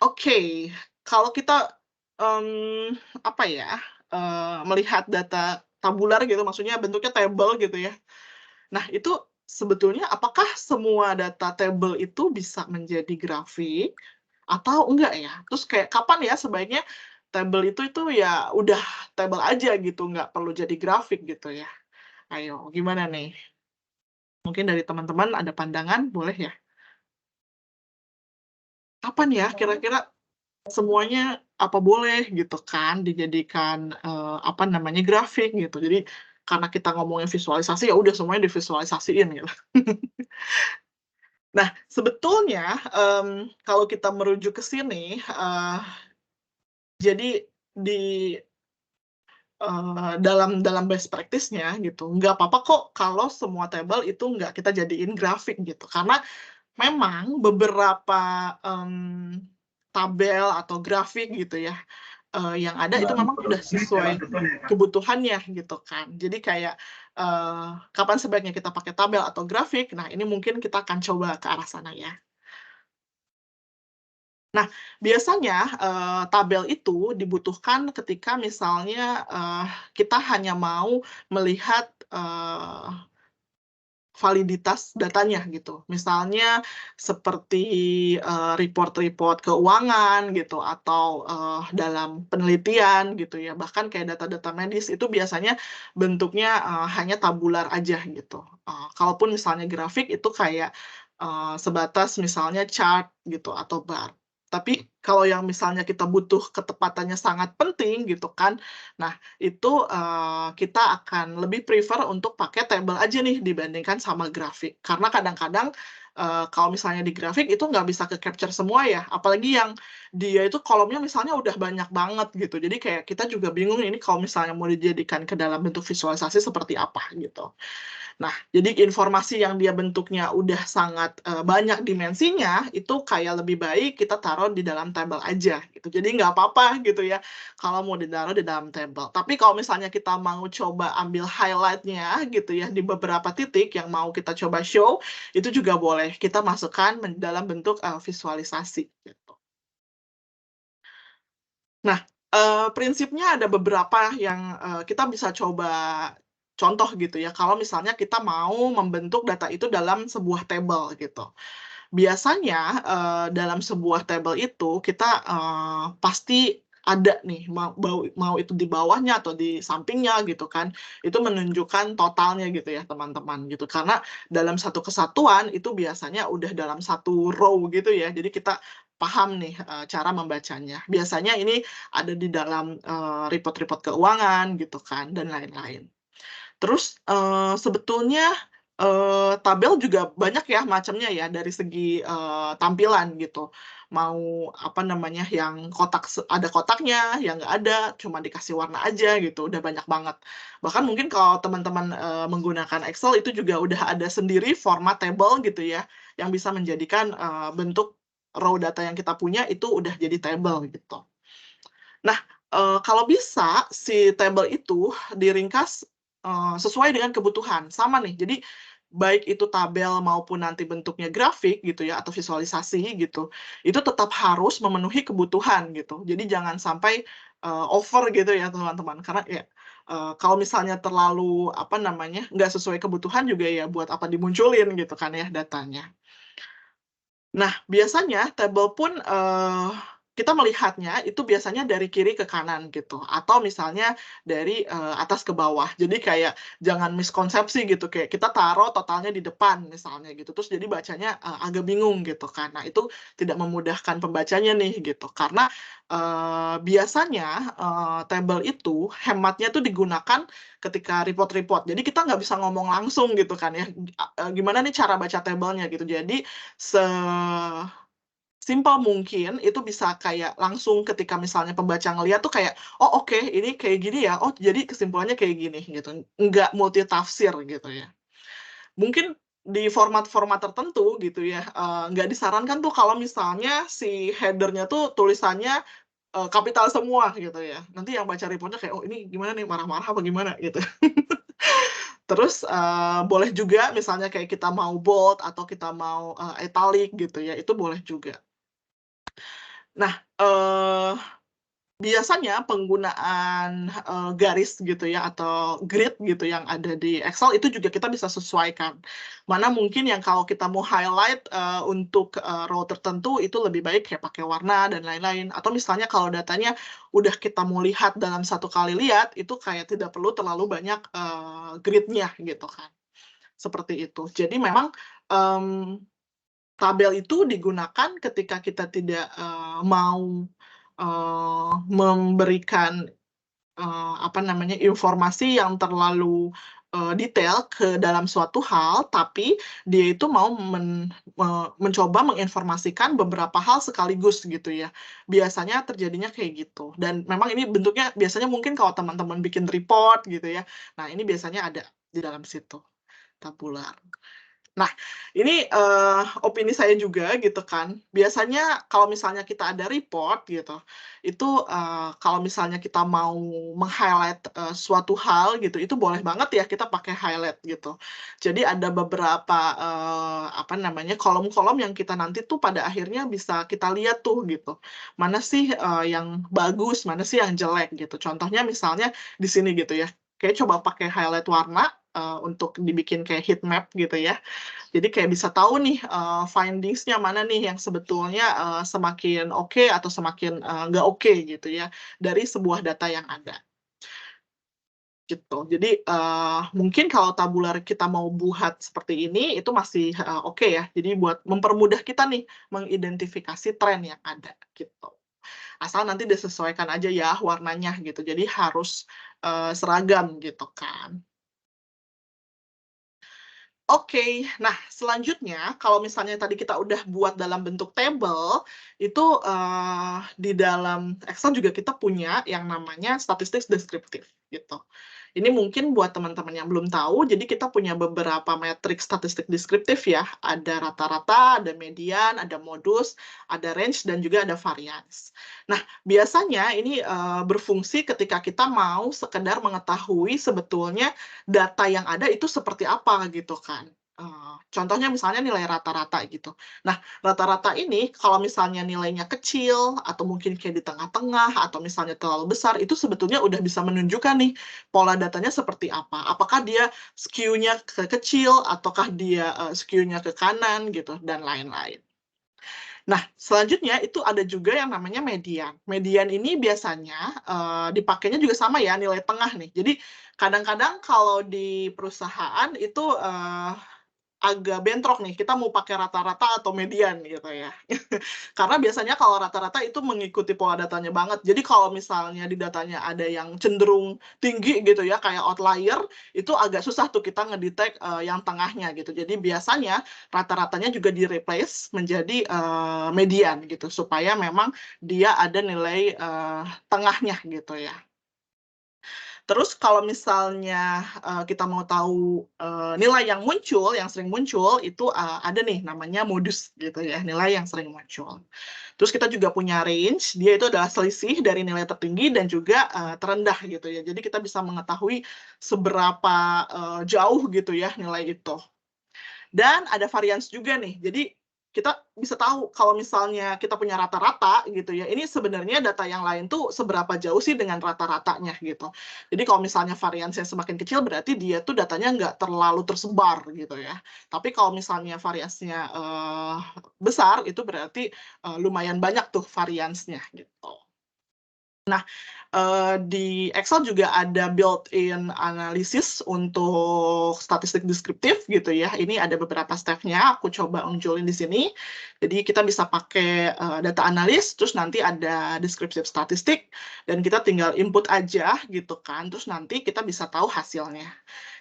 Oke, kalau kita, apa ya, melihat data tabular gitu, maksudnya bentuknya tabel gitu ya. Nah, itu sebetulnya apakah semua data tabel itu bisa menjadi grafik atau enggak ya? Terus kayak kapan ya sebaiknya tabel itu ya udah tabel aja gitu, nggak perlu jadi grafik gitu ya? Ayo, gimana nih? Mungkin dari teman-teman ada pandangan, boleh ya? Kapan ya kira-kira semuanya apa boleh gitu kan dijadikan, apa namanya, grafik gitu. Jadi karena kita ngomongin visualisasi, ya udah semuanya divisualisasiin gitu. Nah, sebetulnya, kalau kita merujuk ke sini, jadi di, dalam best practice-nya gitu, nggak apa-apa kok kalau semua tabel itu nggak kita jadiin grafik gitu. Karena memang beberapa, tabel atau grafik gitu ya, yang ada itu memang udah sesuai kebutuhannya gitu kan. Jadi kayak, kapan sebaiknya kita pakai tabel atau grafik, nah ini mungkin kita akan coba ke arah sana ya. Nah, biasanya, tabel itu dibutuhkan ketika misalnya, kita hanya mau melihat, validitas datanya gitu. Misalnya seperti, report-report keuangan gitu atau, dalam penelitian gitu ya, bahkan kayak data-data medis itu biasanya bentuknya, hanya tabular aja gitu. Kalaupun misalnya grafik itu kayak, sebatas misalnya chart gitu atau bar. Tapi kalau yang misalnya kita butuh ketepatannya sangat penting gitu kan, nah itu, kita akan lebih prefer untuk pakai tabel aja nih dibandingkan sama grafik. Karena kadang-kadang, kalau misalnya di grafik itu nggak bisa ke-capture semua ya, apalagi yang dia itu kolomnya misalnya udah banyak banget gitu. Jadi kayak kita juga bingung ini kalau misalnya mau dijadikan ke dalam bentuk visualisasi seperti apa gitu. Nah, jadi informasi yang dia bentuknya udah sangat, banyak dimensinya, itu kayak lebih baik kita taruh di dalam tabel aja gitu. Jadi nggak apa-apa gitu ya, kalau mau ditaruh di dalam tabel. Tapi kalau misalnya kita mau coba ambil highlight-nya gitu ya, di beberapa titik yang mau kita coba show, itu juga boleh kita masukkan dalam bentuk, visualisasi gitu. Nah, prinsipnya ada beberapa yang, kita bisa coba contoh gitu ya, kalau misalnya kita mau membentuk data itu dalam sebuah tabel gitu. Biasanya, dalam sebuah tabel itu kita, pasti ada nih mau itu di bawahnya atau di sampingnya gitu kan, itu menunjukkan totalnya gitu ya teman-teman gitu. Karena dalam satu kesatuan itu biasanya udah dalam satu row gitu ya, jadi kita paham nih, cara membacanya. Biasanya ini ada di dalam, report-report keuangan gitu kan dan lain-lain. Terus, sebetulnya, tabel juga banyak ya macamnya ya dari segi, tampilan gitu. Mau apa namanya, yang ada kotaknya, yang nggak ada, cuma dikasih warna aja gitu, udah banyak banget. Bahkan mungkin kalau teman-teman, menggunakan Excel itu juga udah ada sendiri format table gitu ya, yang bisa menjadikan, bentuk raw data yang kita punya itu udah jadi table gitu. Nah, kalau bisa si tabel itu diringkas, sesuai dengan kebutuhan, sama nih. Jadi, baik itu tabel maupun nanti bentuknya grafik gitu ya, atau visualisasi gitu, itu tetap harus memenuhi kebutuhan gitu. Jadi jangan sampai, over gitu ya teman-teman, karena ya, kalau misalnya terlalu, apa namanya, nggak sesuai kebutuhan juga ya buat apa dimunculin gitu kan ya datanya. Nah, biasanya tabel pun, kita melihatnya itu biasanya dari kiri ke kanan gitu, atau misalnya dari, atas ke bawah. Jadi kayak jangan miskonsepsi gitu, kayak kita taruh totalnya di depan misalnya gitu, terus jadi bacanya, agak bingung gitu kan. Nah, itu tidak memudahkan pembacanya nih gitu, karena, biasanya, tabel itu hematnya tuh digunakan ketika report-report. Jadi kita nggak bisa ngomong langsung gitu kan ya, gimana nih cara baca tabelnya gitu. Jadi se sesimpel mungkin itu bisa kayak langsung ketika misalnya pembaca ngeliat tuh kayak, oh oke, ini kayak gini ya, oh jadi kesimpulannya kayak gini gitu, nggak multitafsir gitu ya. Mungkin di format-format tertentu gitu ya, nggak disarankan tuh kalau misalnya si header-nya tuh tulisannya kapital semua gitu ya. Nanti yang baca reportnya kayak, oh ini gimana nih, marah-marah apa gimana gitu. Terus boleh juga misalnya kayak kita mau bold atau kita mau italic gitu ya, itu boleh juga. Nah, biasanya penggunaan garis gitu ya atau grid gitu yang ada di Excel itu juga kita bisa sesuaikan. Mana mungkin yang kalau kita mau highlight untuk row tertentu itu lebih baik kayak pakai warna dan lain-lain. Atau misalnya kalau datanya udah kita mau lihat dalam satu kali lihat, itu kayak tidak perlu terlalu banyak grid-nya gitu kan. Seperti itu. Jadi memang tabel itu digunakan ketika kita tidak mau memberikan apa namanya, informasi yang terlalu detail ke dalam suatu hal, tapi dia itu mau mencoba menginformasikan beberapa hal sekaligus gitu ya. Biasanya terjadinya kayak gitu. Dan memang ini bentuknya biasanya mungkin kalau teman-teman bikin report gitu ya. Nah, ini biasanya ada di dalam situ, tabular. Nah, ini opini saya juga gitu kan. Biasanya kalau misalnya kita ada report gitu, itu kalau misalnya kita mau meng-highlight suatu hal gitu, itu boleh banget ya kita pakai highlight gitu. Jadi ada beberapa apa namanya, kolom-kolom yang kita nanti tuh pada akhirnya bisa kita lihat tuh gitu. Mana sih yang bagus, mana sih yang jelek gitu. Contohnya misalnya di sini gitu ya. Kayak coba pakai highlight warna untuk dibikin kayak heat map gitu ya. Jadi kayak bisa tahu nih findings-nya mana nih yang sebetulnya semakin oke atau semakin nggak oke gitu ya dari sebuah data yang ada. Gitu. Jadi mungkin kalau tabular kita mau buat seperti ini itu masih oke ya. Jadi buat mempermudah kita nih mengidentifikasi tren yang ada gitu. Asal nanti disesuaikan aja ya warnanya gitu. Jadi harus seragam gitu kan. Oke, nah selanjutnya kalau misalnya tadi kita udah buat dalam bentuk table, itu di dalam Excel juga kita punya yang namanya statistik deskriptif gitu. Ini mungkin buat teman-teman yang belum tahu, jadi kita punya beberapa metrik statistik deskriptif ya, ada rata-rata, ada median, ada modus, ada range, dan juga ada variance. Nah, biasanya ini berfungsi ketika kita mau sekedar mengetahui sebetulnya data yang ada itu seperti apa gitu kan. Contohnya misalnya nilai rata-rata gitu. Nah, rata-rata ini kalau misalnya nilainya kecil atau mungkin kayak di tengah-tengah atau misalnya terlalu besar, itu sebetulnya udah bisa menunjukkan nih pola datanya seperti apa. Apakah dia skew-nya ke kecil ataukah dia skew-nya ke kanan gitu dan lain-lain. Nah, selanjutnya itu ada juga yang namanya median. Median ini biasanya dipakainya juga sama ya, nilai tengah nih. Jadi kadang-kadang kalau di perusahaan itu agak bentrok nih, kita mau pakai rata-rata atau median gitu ya. Karena biasanya kalau rata-rata itu mengikuti pola datanya banget. Jadi kalau misalnya di datanya ada yang cenderung tinggi gitu ya, kayak outlier, itu agak susah tuh kita ngedetect yang tengahnya gitu. Jadi biasanya rata-ratanya juga di-replace menjadi median gitu, supaya memang dia ada nilai tengahnya gitu ya. Terus kalau misalnya kita mau tahu nilai yang muncul, yang sering muncul, itu ada nih namanya modus gitu ya, nilai yang sering muncul. Terus kita juga punya range, dia itu adalah selisih dari nilai tertinggi dan juga terendah gitu ya. Jadi kita bisa mengetahui seberapa jauh gitu ya nilai itu. Dan ada variance juga nih. Jadi kita bisa tahu kalau misalnya kita punya rata-rata gitu ya, ini sebenarnya data yang lain tuh seberapa jauh sih dengan rata-ratanya gitu. Jadi kalau misalnya variasinya semakin kecil berarti dia tuh datanya nggak terlalu tersebar gitu ya. Tapi kalau misalnya variasinya besar itu berarti lumayan banyak tuh variansnya gitu. Nah, di Excel juga ada built-in analisis untuk statistik deskriptif gitu ya. Ini ada beberapa step-nya, aku coba munculin di sini. Jadi kita bisa pakai data analis, terus nanti ada deskriptif statistik, dan kita tinggal input aja gitu kan, terus nanti kita bisa tahu hasilnya.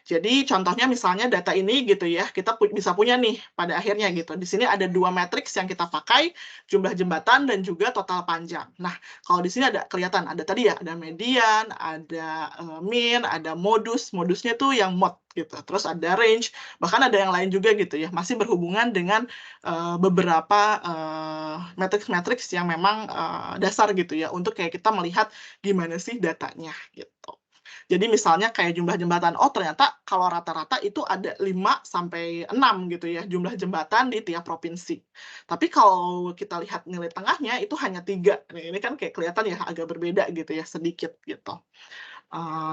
Jadi contohnya misalnya data ini gitu ya, kita bisa punya nih pada akhirnya gitu. Di sini ada 2 matriks yang kita pakai, jumlah jembatan dan juga total panjang. Nah, kalau di sini ada kelihatan, ada tadi ya, ada median, ada mean, ada modus. Modusnya tuh yang mod gitu. Terus ada range, bahkan ada yang lain juga gitu ya. Masih berhubungan dengan beberapa matriks-matriks yang memang dasar gitu ya, untuk kayak kita melihat gimana sih datanya gitu. Jadi misalnya kayak jumlah jembatan, oh ternyata kalau rata-rata itu ada 5 sampai 6 gitu ya, jumlah jembatan di tiap provinsi. Tapi kalau kita lihat nilai tengahnya itu hanya 3. Nah, ini kan kayak kelihatan ya agak berbeda gitu ya, sedikit gitu.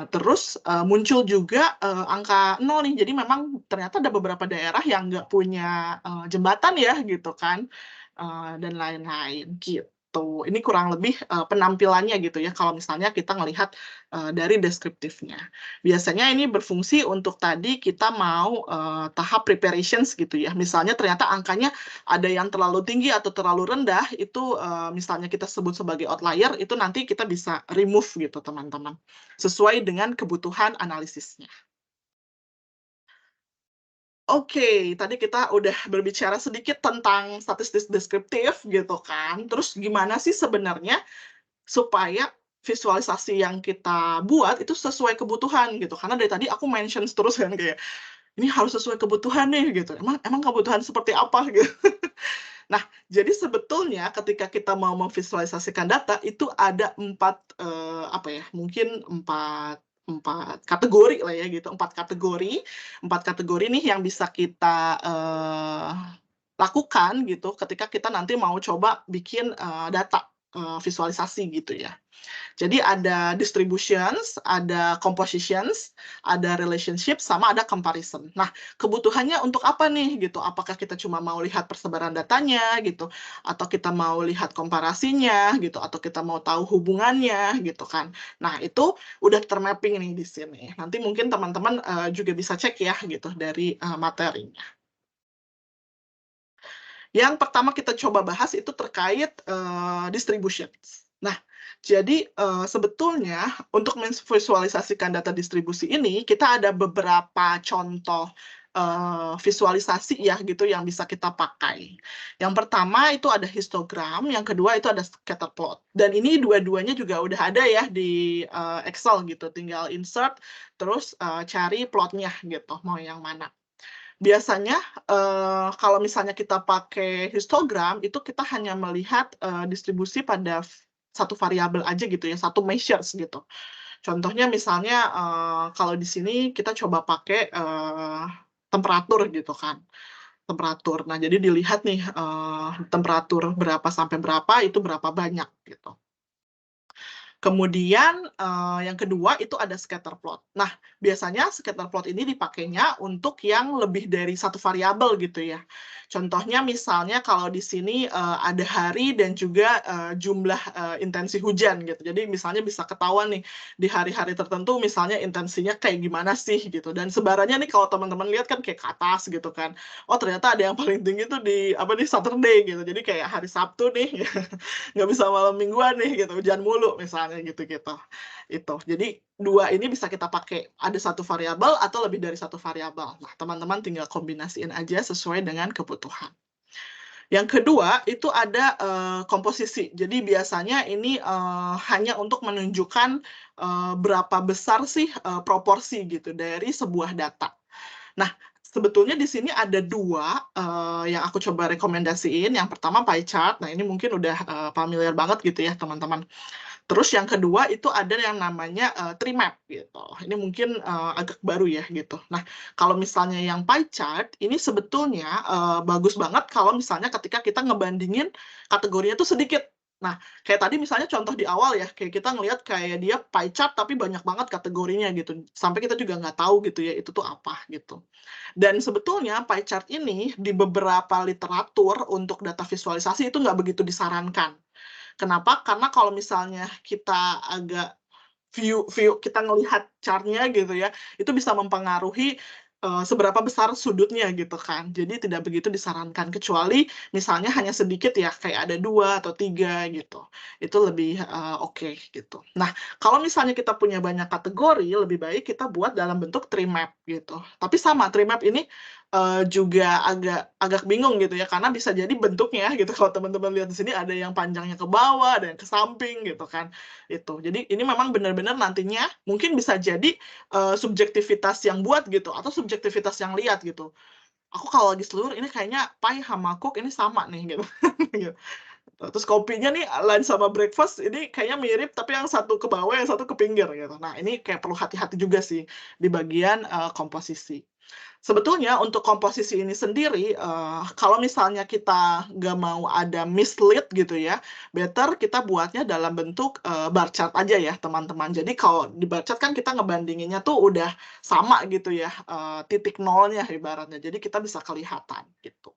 Terus muncul juga angka 0 nih, jadi memang ternyata ada beberapa daerah yang nggak punya jembatan ya gitu kan, dan lain-lain gitu. Ini kurang lebih penampilannya gitu ya, kalau misalnya kita ngelihat dari deskriptifnya. Biasanya ini berfungsi untuk tadi kita mau tahap preparations gitu ya, misalnya ternyata angkanya ada yang terlalu tinggi atau terlalu rendah, itu misalnya kita sebut sebagai outlier, itu nanti kita bisa remove gitu teman-teman, sesuai dengan kebutuhan analisisnya. Oke, tadi kita udah berbicara sedikit tentang statistik deskriptif gitu kan. Terus gimana sih sebenarnya supaya visualisasi yang kita buat itu sesuai kebutuhan gitu. Karena dari tadi aku mention terus kan kayak ini harus sesuai kebutuhan nih gitu. Emang kebutuhan seperti apa gitu. Nah, jadi sebetulnya ketika kita mau memvisualisasikan data itu ada 4 apa ya, mungkin 4 kategori lah ya gitu, 4 kategori nih yang bisa kita lakukan gitu ketika kita nanti mau coba bikin data visualisasi gitu ya. Jadi ada distributions, ada compositions, ada relationship, sama ada comparison. Nah, kebutuhannya untuk apa nih gitu? Apakah kita cuma mau lihat persebaran datanya gitu, atau kita mau lihat komparasinya gitu, atau kita mau tahu hubungannya gitu kan? Nah, itu udah termapping nih di sini. Nanti mungkin teman-teman juga bisa cek ya gitu dari materinya. Yang pertama kita coba bahas itu terkait distributions. Nah, jadi sebetulnya untuk memvisualisasikan data distribusi ini, kita ada beberapa contoh visualisasi ya gitu yang bisa kita pakai. Yang pertama itu ada histogram, yang kedua itu ada scatter plot. Dan ini dua-duanya juga udah ada ya di Excel gitu, tinggal insert, terus cari plotnya gitu, mau yang mana. Biasanya kalau misalnya kita pakai histogram, itu kita hanya melihat distribusi pada satu variabel aja gitu ya, satu measures gitu. Contohnya misalnya kalau di sini kita coba pakai temperatur gitu kan, temperatur. Nah, jadi dilihat nih temperatur berapa sampai berapa, itu berapa banyak gitu. Kemudian yang kedua itu ada scatter plot. Nah, biasanya scatter plot ini dipakainya untuk yang lebih dari satu variabel gitu ya. Contohnya misalnya kalau di sini ada hari dan juga jumlah intensi hujan gitu. Jadi misalnya bisa ketahuan nih di hari-hari tertentu misalnya intensinya kayak gimana sih gitu. Dan sebarannya nih kalau teman-teman lihat kan kayak ke atas gitu kan. Oh, ternyata ada yang paling tinggi tuh di Saturday gitu. Jadi kayak hari Sabtu nih nggak bisa malam mingguan nih gitu, hujan mulu misalnya gitu-gitu. Itu. Jadi dua ini bisa kita pakai, ada satu variabel atau lebih dari satu variabel. Nah, teman-teman tinggal kombinasiin aja sesuai dengan kebutuhan. Yang kedua itu ada komposisi. Jadi biasanya ini hanya untuk menunjukkan berapa besar sih proporsi gitu dari sebuah data. Nah, sebetulnya di sini ada 2 yang aku coba rekomendasiin. Yang pertama pie chart. Nah, ini mungkin udah familiar banget gitu ya, teman-teman. Terus yang kedua itu ada yang namanya tree map gitu. Ini mungkin agak baru ya gitu. Nah, kalau misalnya yang pie chart ini sebetulnya bagus banget kalau misalnya ketika kita ngebandingin kategorinya tuh sedikit. Nah, kayak tadi misalnya contoh di awal ya, kayak kita ngelihat kayak dia pie chart tapi banyak banget kategorinya gitu. Sampai kita juga nggak tahu gitu ya itu tuh apa gitu. Dan sebetulnya pie chart ini di beberapa literatur untuk data visualisasi itu nggak begitu disarankan. Kenapa? Karena kalau misalnya kita agak view kita ngelihat chart-nya gitu ya, itu bisa mempengaruhi seberapa besar sudutnya gitu kan. Jadi tidak begitu disarankan, kecuali misalnya hanya sedikit ya, kayak ada 2 atau 3 gitu. Itu lebih, oke gitu. Nah, kalau misalnya kita punya banyak kategori, lebih baik kita buat dalam bentuk tree map gitu. Tapi sama, tree map ini, juga agak bingung gitu ya, karena bisa jadi bentuknya gitu, kalau teman-teman lihat di sini ada yang panjangnya ke bawah, ada yang ke samping gitu kan, itu. Jadi ini memang benar-benar nantinya mungkin bisa jadi subjektivitas yang buat gitu, atau subjektivitas yang lihat gitu. Aku kalau lagi seluruh ini kayaknya pie sama cook ini sama nih gitu. Gitu. Terus kopinya nih lunch sama breakfast ini kayaknya mirip, tapi yang satu ke bawah, yang satu ke pinggir gitu. Nah ini kayak perlu hati-hati juga sih di bagian komposisi. Sebetulnya untuk komposisi ini sendiri, kalau misalnya kita nggak mau ada mislead gitu ya, better kita buatnya dalam bentuk, bar chart aja ya teman-teman. Jadi kalau di bar chart kan kita ngebandinginnya tuh udah sama gitu ya, titik nolnya ibaratnya, jadi kita bisa kelihatan gitu.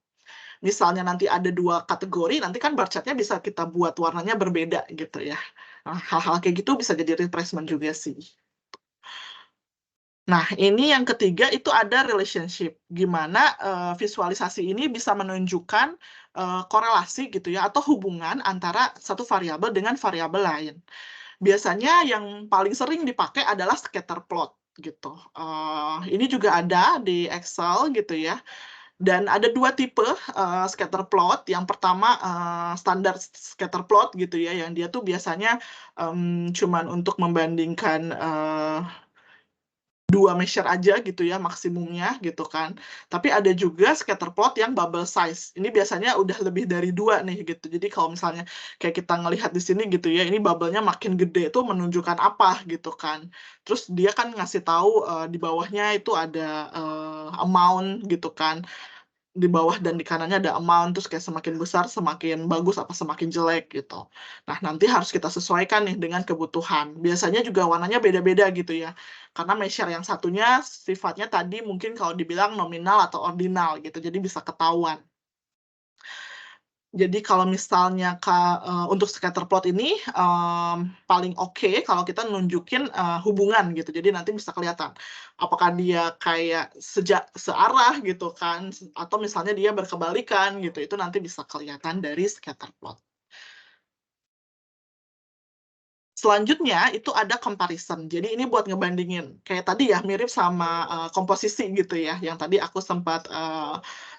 Misalnya nanti ada 2 kategori, nanti kan bar chart-nya bisa kita buat warnanya berbeda gitu ya. Nah, hal-hal kayak gitu bisa jadi replacement juga sih. Nah, ini yang ketiga itu ada relationship, gimana visualisasi ini bisa menunjukkan korelasi gitu ya, atau hubungan antara satu variabel dengan variabel lain. Biasanya yang paling sering dipakai adalah scatter plot gitu. Ini juga ada di Excel gitu ya. Dan ada 2 tipe scatter plot. Yang pertama standar scatter plot gitu ya, yang dia tuh biasanya cuman untuk membandingkan 2 measure aja gitu ya maksimumnya gitu kan. Tapi ada juga scatter plot yang bubble size. Ini biasanya udah lebih dari 2 nih gitu. Jadi kalau misalnya kayak kita ngelihat di sini gitu ya, ini bubble-nya makin gede itu menunjukkan apa gitu kan. Terus dia kan ngasih tahu di bawahnya itu ada amount gitu kan. Di bawah dan di kanannya ada amount, terus kayak semakin besar semakin bagus apa semakin jelek gitu. Nah, nanti harus kita sesuaikan nih dengan kebutuhan. Biasanya juga warnanya beda-beda gitu ya. Karena measure yang satunya sifatnya tadi mungkin kalau dibilang nominal atau ordinal gitu, jadi bisa ketahuan. Jadi kalau misalnya untuk scatter plot ini, paling oke kalau kita nunjukin, hubungan gitu. Jadi nanti bisa kelihatan, apakah dia kayak searah gitu kan, atau misalnya dia berkebalikan gitu, itu nanti bisa kelihatan dari scatter plot. Selanjutnya itu ada comparison. Jadi ini buat ngebandingin, kayak tadi ya mirip sama, komposisi gitu ya, yang tadi aku sempat,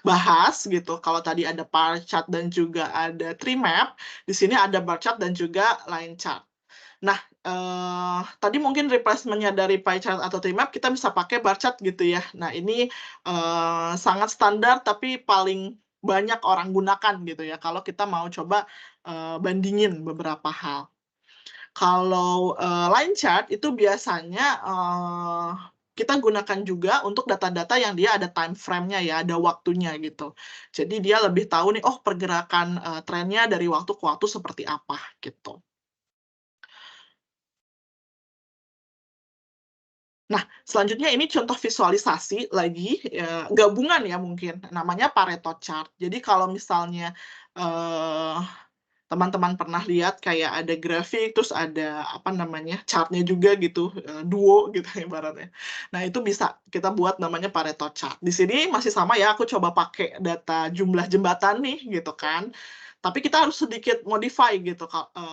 bahas gitu. Kalau tadi ada bar chart dan juga ada tree map, di sini ada bar chart dan juga line chart. Nah, tadi mungkin replacement-nya dari pie chart atau tree map kita bisa pakai bar chart gitu ya. Nah ini, sangat standar tapi paling banyak orang gunakan gitu ya, kalau kita mau coba, bandingin beberapa hal. Kalau, line chart itu biasanya, kita gunakan juga untuk data-data yang dia ada time frame-nya ya, ada waktunya gitu. Jadi dia lebih tahu nih, oh pergerakan, trennya dari waktu ke waktu seperti apa, gitu. Nah, selanjutnya ini contoh visualisasi lagi, gabungan ya mungkin, namanya Pareto chart. Jadi kalau misalnya, eee teman-teman pernah lihat kayak ada grafik, terus ada apa namanya, chart-nya juga gitu, duo gitu ibaratnya. Nah, itu bisa kita buat namanya Pareto chart. Di sini masih sama ya, aku coba pakai data jumlah jembatan nih gitu kan. Tapi kita harus sedikit modify gitu,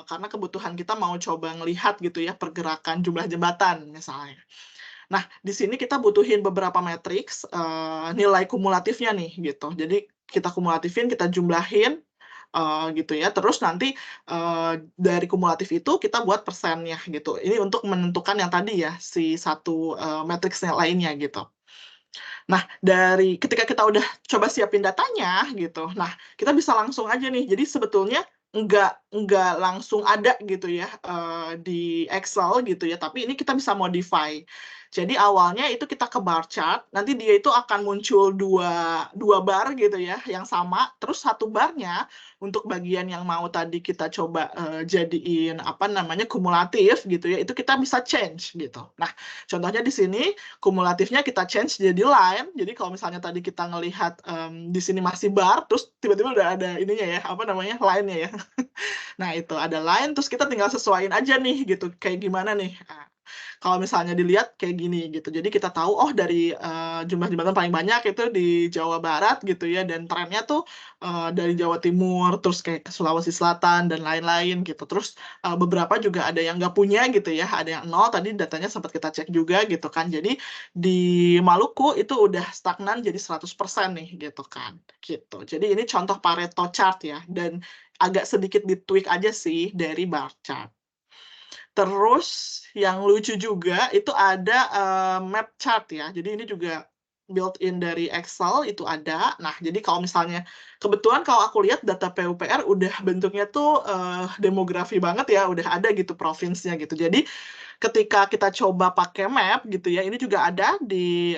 karena kebutuhan kita mau coba ngelihat gitu ya pergerakan jumlah jembatan misalnya. Nah, di sini kita butuhin beberapa matriks, nilai kumulatifnya nih gitu. Jadi kita kumulatifin, kita jumlahin, gitu ya. Terus nanti, dari kumulatif itu kita buat persennya gitu. Ini untuk menentukan yang tadi ya, si satu, matriksnya lainnya gitu. Nah, dari ketika kita udah coba siapin datanya gitu, nah kita bisa langsung aja nih. Jadi sebetulnya nggak langsung ada gitu ya, di Excel gitu ya, tapi ini kita bisa modify. Jadi awalnya itu kita ke bar chart, nanti dia itu akan muncul dua bar gitu ya, yang sama, terus satu barnya untuk bagian yang mau tadi kita coba, jadiin apa namanya, kumulatif gitu ya, itu kita bisa change gitu. Nah, contohnya di sini kumulatifnya kita change jadi line, jadi kalau misalnya tadi kita ngelihat, di sini masih bar, terus tiba-tiba udah ada ininya ya, apa namanya, line-nya ya. Nah itu, ada line, terus kita tinggal sesuaiin aja nih gitu, kayak gimana nih. Kalau misalnya dilihat kayak gini gitu. Jadi kita tahu oh dari jumlah jembatan paling banyak itu di Jawa Barat gitu ya, dan trennya tuh dari Jawa Timur terus kayak ke Sulawesi Selatan dan lain-lain gitu. Terus beberapa juga ada yang nggak punya gitu ya, ada yang 0 tadi datanya sempat kita cek juga gitu kan. Jadi di Maluku itu udah stagnan jadi 100% nih gitu kan. Gitu. Jadi ini contoh Pareto chart ya, dan agak sedikit ditweak aja sih dari bar chart. Terus yang lucu juga itu ada map chart ya. Jadi ini juga built-in dari Excel itu ada. Nah, jadi kalau misalnya kebetulan kalau aku lihat data PUPR udah bentuknya tuh demografi banget ya, udah ada gitu provinsinya gitu. Jadi ketika kita coba pakai map gitu ya, ini juga ada di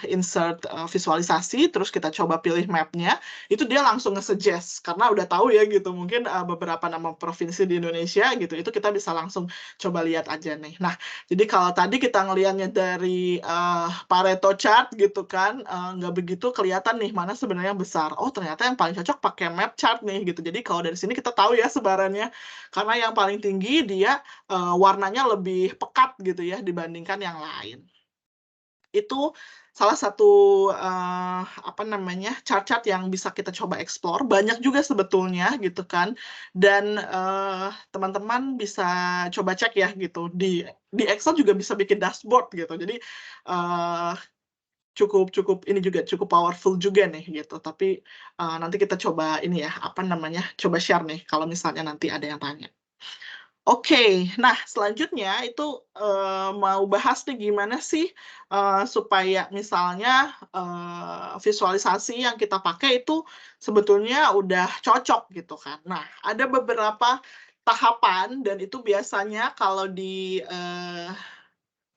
insert visualisasi, terus kita coba pilih mapnya, itu dia langsung nge-suggest, karena udah tahu ya gitu, mungkin beberapa nama provinsi di Indonesia gitu, itu kita bisa langsung coba lihat aja nih. Nah, jadi kalau tadi kita ngelihatnya dari Pareto chart gitu kan, nggak begitu kelihatan nih mana sebenarnya yang besar. Oh, ternyata yang paling cocok pakai map chart nih gitu. Jadi kalau dari sini kita tahu ya sebarannya, karena yang paling tinggi dia warnanya lebih pekat gitu ya dibandingkan yang lain. Itu salah satu apa namanya, chart-chart yang bisa kita coba explore. Banyak juga sebetulnya gitu kan. Dan teman-teman bisa coba cek ya gitu. Di Excel juga bisa bikin dashboard gitu. Jadi cukup ini juga cukup powerful juga nih gitu. Tapi nanti kita coba ini ya, apa namanya, coba share nih kalau misalnya nanti ada yang tanya. Oke, nah selanjutnya itu mau bahas nih gimana sih supaya misalnya visualisasi yang kita pakai itu sebetulnya udah cocok gitu kan. Nah, ada beberapa tahapan dan itu biasanya kalau di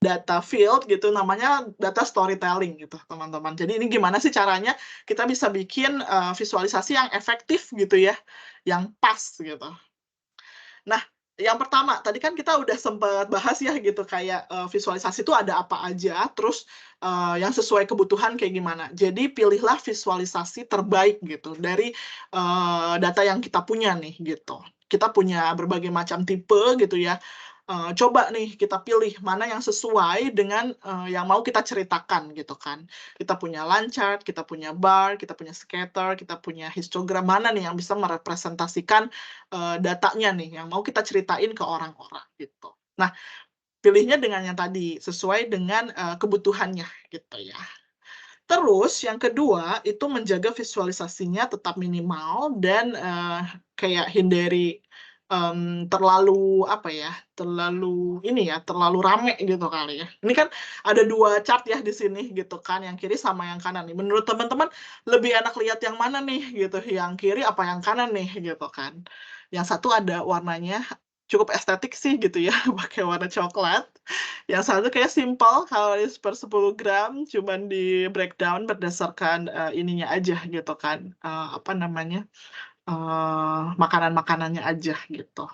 data field gitu namanya data storytelling gitu teman-teman. Jadi ini gimana sih caranya kita bisa bikin visualisasi yang efektif gitu ya, yang pas gitu. Nah, yang pertama, tadi kan kita udah sempat bahas ya gitu, kayak visualisasi itu ada apa aja, terus yang sesuai kebutuhan kayak gimana. Jadi pilihlah visualisasi terbaik gitu dari data yang kita punya nih gitu. Kita punya berbagai macam tipe gitu ya. Coba nih kita pilih mana yang sesuai dengan yang mau kita ceritakan gitu kan. Kita punya line chart, kita punya bar, kita punya scatter, kita punya histogram, mana nih yang bisa merepresentasikan datanya nih yang mau kita ceritain ke orang-orang gitu. Nah, pilihnya dengan yang tadi sesuai dengan kebutuhannya gitu ya. Terus yang kedua itu menjaga visualisasinya tetap minimal dan kayak hindari terlalu apa ya, terlalu ini ya, terlalu rame gitu kali ya. Ini kan ada 2 chart ya di sini gitu kan, yang kiri sama yang kanan nih. Menurut teman-teman lebih enak lihat yang mana nih gitu, yang kiri apa yang kanan nih gitu kan. Yang satu ada warnanya cukup estetik sih gitu ya, pakai warna coklat. Yang satu kayak simpel, kaloris per 10 gram, cuman di breakdown berdasarkan ininya aja gitu kan, apa namanya, makanan-makanannya aja gitu.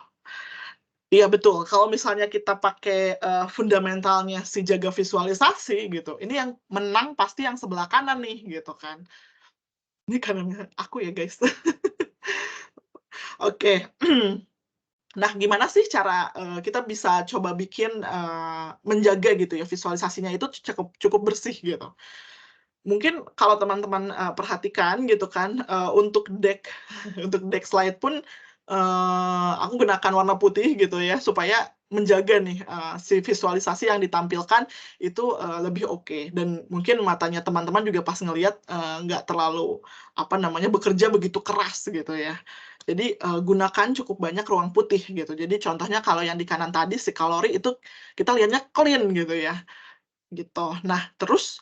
Iya betul, kalau misalnya kita pakai fundamentalnya si jaga visualisasi gitu, ini yang menang pasti yang sebelah kanan nih gitu kan. Ini karena aku ya guys. Oke. Nah, gimana sih cara kita bisa coba bikin menjaga gitu ya visualisasinya itu cukup bersih gitu. Mungkin kalau teman-teman perhatikan gitu kan untuk deck untuk deck slide pun aku gunakan warna putih gitu ya supaya menjaga nih si visualisasi yang ditampilkan itu lebih oke, dan mungkin matanya teman-teman juga pas ngelihat nggak terlalu apa namanya bekerja begitu keras gitu ya. Jadi gunakan cukup banyak ruang putih gitu. Jadi contohnya kalau yang di kanan tadi si kalori itu kita lihatnya clean gitu ya. Gitu. Nah, terus